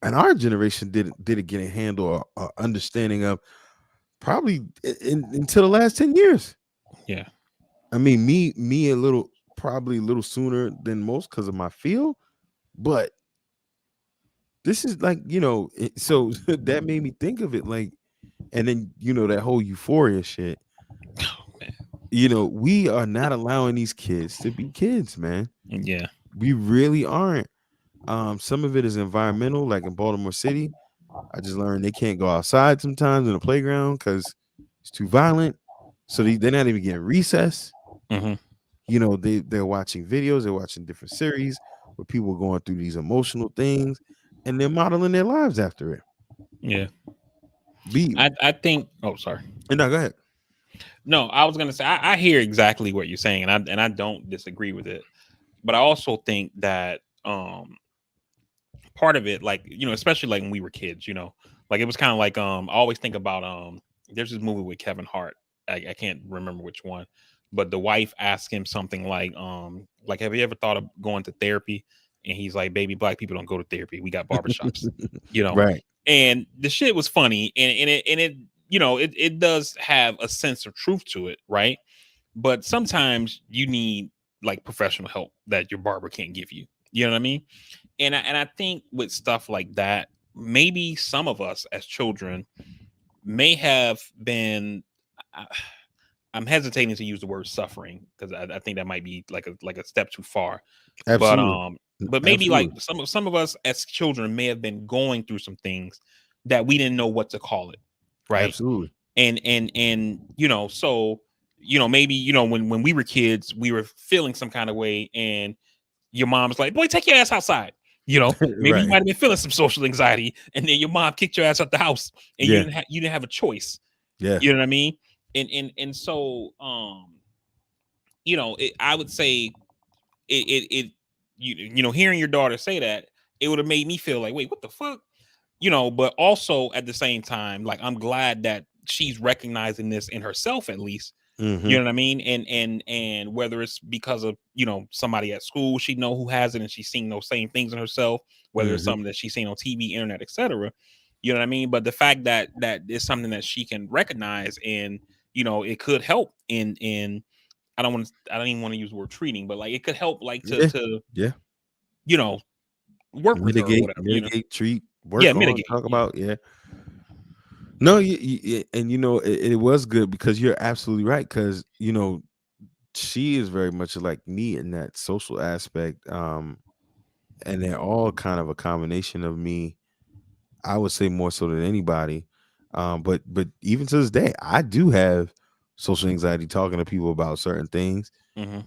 and our generation didn't get a handle or understanding of probably until the last 10 years. Yeah. I mean, me probably a little sooner than most because of my field, but this is like, so that made me think of it like, and then, that whole euphoria shit, Oh, man. we are not allowing these kids to be kids, man. Yeah. We really aren't. Some of it is environmental, like in Baltimore City. I just learned they can't go outside sometimes in the playground because it's too violent. So they're not even getting recess. Hmm. They're watching videos, they're watching different series where people are going through these emotional things, and they're modeling their lives after it. Yeah. Be I think. Oh, sorry. and now go ahead. No, I was gonna say I hear exactly what you're saying, and I don't disagree with it. But I also think that part of it, like, especially like when we were kids, like it was kind of like I always think about there's this movie with Kevin Hart. I can't remember which one, but the wife asked him something like have you ever thought of going to therapy? And he's like, baby, black people don't go to therapy. We got barbershops, you know. Right. And the shit was funny, and it it does have a sense of truth to it, right? But sometimes you need like professional help that your barber can't give you. You know what I mean? And I think with stuff like that, maybe some of us as children may have been. I, I'm hesitating to use the word suffering because I think that might be like a step too far. But Absolutely. um, but maybe like Absolutely. some of us as children may have been going through some things that we didn't know what to call it, right? Absolutely. And so maybe when we were kids we were feeling some kind of way, and your mom's like, boy, take your ass outside. Maybe you Right. might have been feeling some social anxiety, and then your mom kicked your ass out the house, and Yeah. you didn't have a choice. Yeah. You know what I mean? And so I would say it hearing your daughter say that, it would have made me feel like, wait, what the fuck? But also at the same time, like, I'm glad that she's recognizing this in herself, at least. You Mm-hmm. know what I mean? And whether it's because of, somebody at school she know who has it, and she's seeing those same things in herself, whether it's Mm-hmm. something that she's seen on TV, internet, etc. You know what I mean? But the fact that is something that she can recognize, and it could help in I don't even want to use the word treating, but like, it could help, like, to Yeah. Yeah. you know work with her or Mitigate, whatever. mitigate, treat, Yeah, work on, mitigate. talk Yeah. about. Yeah. No, and it was good because you're absolutely right. Because she is very much like me in that social aspect. And they're all kind of a combination of me. I would say more so than anybody. But even to this day, I do have social anxiety talking to people about certain things. Hmm.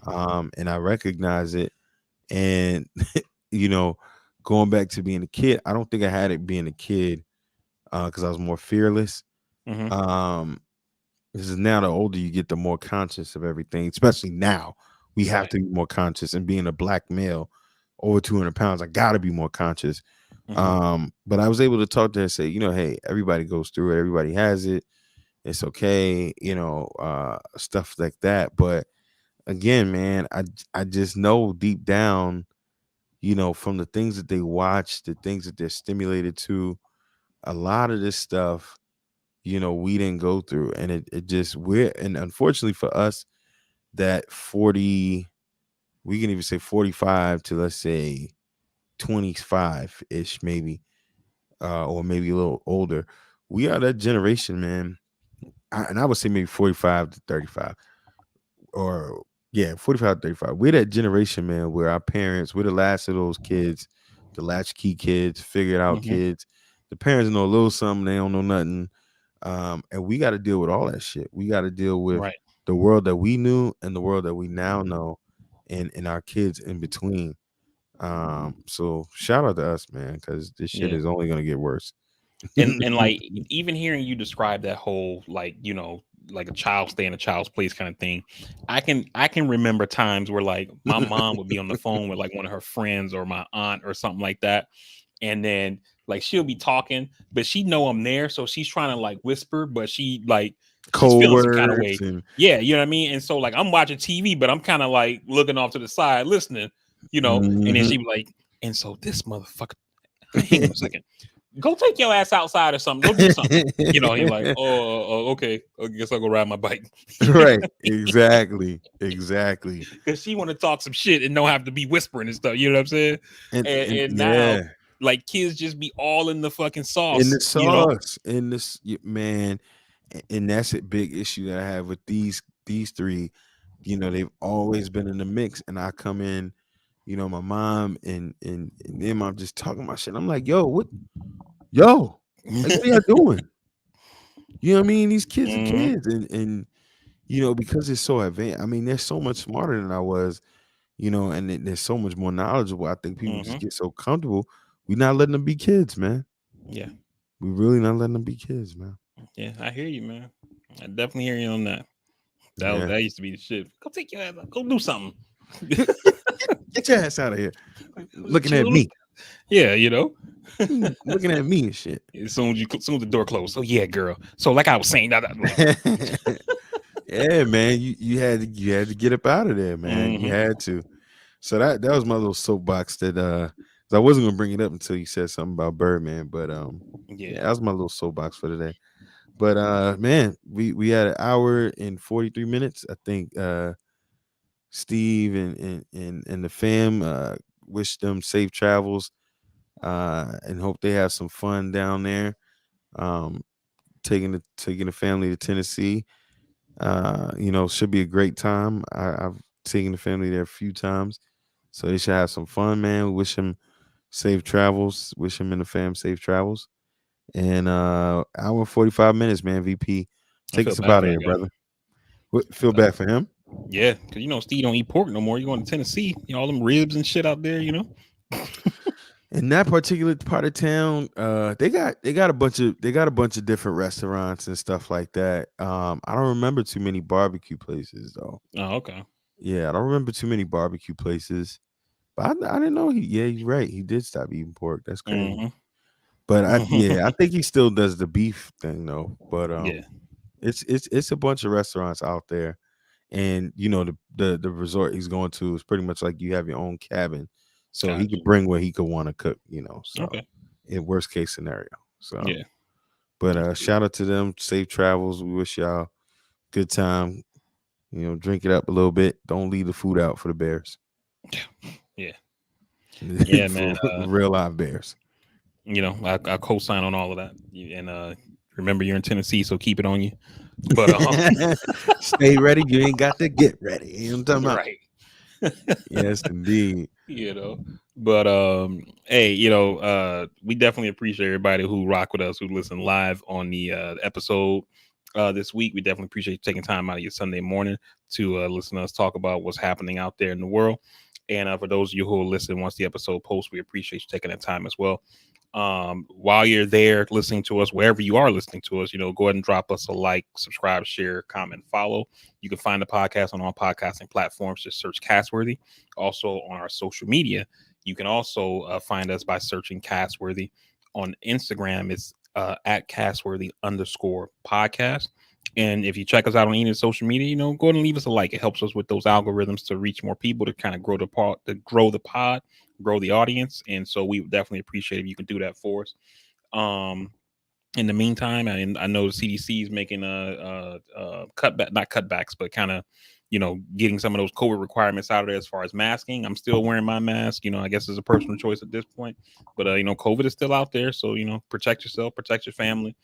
And I recognize it. And you know, going back to being a kid, I don't think I had it being a kid because I was more fearless. Hmm. Um, this is now the older you get, the more conscious of everything. Especially now, we have Right. to be more conscious. And being a black male over 200 pounds, I got to be more conscious. Hmm. But I was able to talk to her and say, hey, everybody goes through it. Everybody has it. It's okay. Stuff like that. But again, man, I just know deep down, from the things that they watch, the things that they're stimulated to, a lot of this stuff, we didn't go through. And it just, and unfortunately for us, that 40, we can even say 45 to, let's say, 25 ish, maybe, or maybe a little older. We are that generation, man. And I would say maybe 45 to 35, or yeah, 45 to 35. We're that generation, man, where our parents, we're the last of those kids, the latchkey kids, figured out Hmm. kids. The parents know a little something, they don't know nothing. And we got to deal with all that shit. We got to deal with Right. the world that we knew and the world that we now know, and our kids in between. So shout out to us, man, because this shit Yeah. is only gonna get worse. And like, even hearing you describe that whole, like, like a child stay in a child's place kind of thing, I can remember times where, like, my mom would be on the phone with, like, one of her friends or my aunt or something like that, and then, like, she'll be talking, but she know I'm there, so she's trying to, like, whisper, but she's Cold feeling some kind of words way. and Yeah, you know what I mean. And so, like, I'm watching TV, but I'm kind of like looking off to the side, listening, and then mhm. she be like, and so this motherfucker, hang on a second, go take your ass outside or something. Go do something. And you're like, oh, okay. I guess I'll go ride my bike. Right, exactly, exactly. Because she want to talk some shit and don't have to be whispering and stuff. You know what I'm saying? And And now, yeah, like, kids just be all in the fucking in sauce. the sauce, in this man, and that's a big issue that I have with these three. They've always been in the mix, and I come in, my mom and them, I'm just talking my shit. I'm like, yo, like, what are y'all doing? You know what I mean? These kids are Hmm. kids, and because it's so advanced. I mean, they're so much smarter than I was, and they're so much more knowledgeable. I think people just Hmm. get so comfortable. We're not letting them be kids, man. Yeah. We really not letting them be kids, man. Yeah. I hear you, man. I definitely hear you on that. Yeah. That used to be the shit. Go take your ass out. Go do something. Get your ass out of here. Just Looking at chill. me. Yeah, Looking at me and shit. as soon as the door closed. So yeah, girl. So like I was saying, like, Yeah, man. You had to get up out of there, man. You hmm. had to. So that was my little soapbox that 'cause I wasn't gonna bring it up until you said something about Birdman, but Yeah. yeah, that was my little soapbox for today. But man, we had an hour and 43 minutes. I think Steve and the fam, wish them safe travels, and hope they have some fun down there. Um, taking the family to Tennessee. Should be a great time. I've taken the family there a few times, so they should have some fun, man. We wish them safe travels. Wish him and the fam safe travels. And hour and 45 minutes, man. VP, I take feel us bad about for here, that guy. brother. Feel bad for him? Yeah, because Steve don't eat pork no more. You going to Tennessee, all them ribs and shit out there. In that particular part of town, they got a bunch of different restaurants and stuff like that. I don't remember too many barbecue places though. Oh, okay. Yeah, I don't remember too many barbecue places. But I didn't know he. Yeah, you're right. He did stop eating pork. That's crazy. Hmm. But I think he still does the beef thing though. But Yeah, it's a bunch of restaurants out there, and the resort he's going to is pretty much like you have your own cabin, so he gotcha. could bring what he could want to cook. So Okay. in worst case scenario. So, Yeah. but That's cool. shout out to them. Safe travels. We wish y'all good time. Drink it up a little bit. Don't leave the food out for the bears. Yeah. Yeah, man. For real live bears. I co-sign on all of that. And remember, you're in Tennessee, so keep it on you. But Stay ready. You ain't got to get ready. You know what I'm talking about? right. Yes, indeed. you know but hey, we definitely appreciate everybody who rock with us, who listen live on the episode this week. We definitely appreciate you taking time out of your Sunday morning to listen to us talk about what's happening out there in the world. And for those of you who will listen once the episode posts, we appreciate you taking that time as well. While you're there listening to us, wherever you are listening to us, go ahead and drop us a like, subscribe, share, comment, follow. You can find the podcast on all podcasting platforms. Just search Castworthy. Also on our social media, you can also find us by searching Castworthy. On Instagram, it's at Castworthy_podcast. And if you check us out on any social media, go ahead and leave us a like. It helps us with those algorithms to reach more people, to kind of grow the pod, grow the audience. And so we would definitely appreciate if you can do that for us. In the meantime, I know the CDC is making cutback, not cutbacks, but kind of, getting some of those COVID requirements out of there as far as masking. I'm still wearing my mask. I guess it's a personal choice at this point, but COVID is still out there. So, protect yourself, protect your family.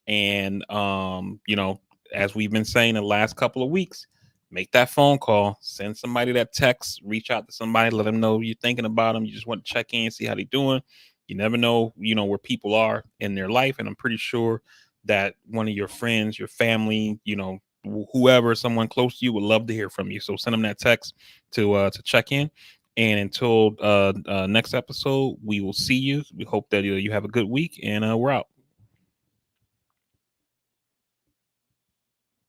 And, as we've been saying the last couple of weeks, make that phone call, send somebody that text, reach out to somebody, let them know you're thinking about them. You just want to check in, see how they're doing. You never know, where people are in their life. And I'm pretty sure that one of your friends, your family, whoever, someone close to you would love to hear from you. So send them that text to check in. And until next episode, we will see you. We hope that you have a good week, and we're out.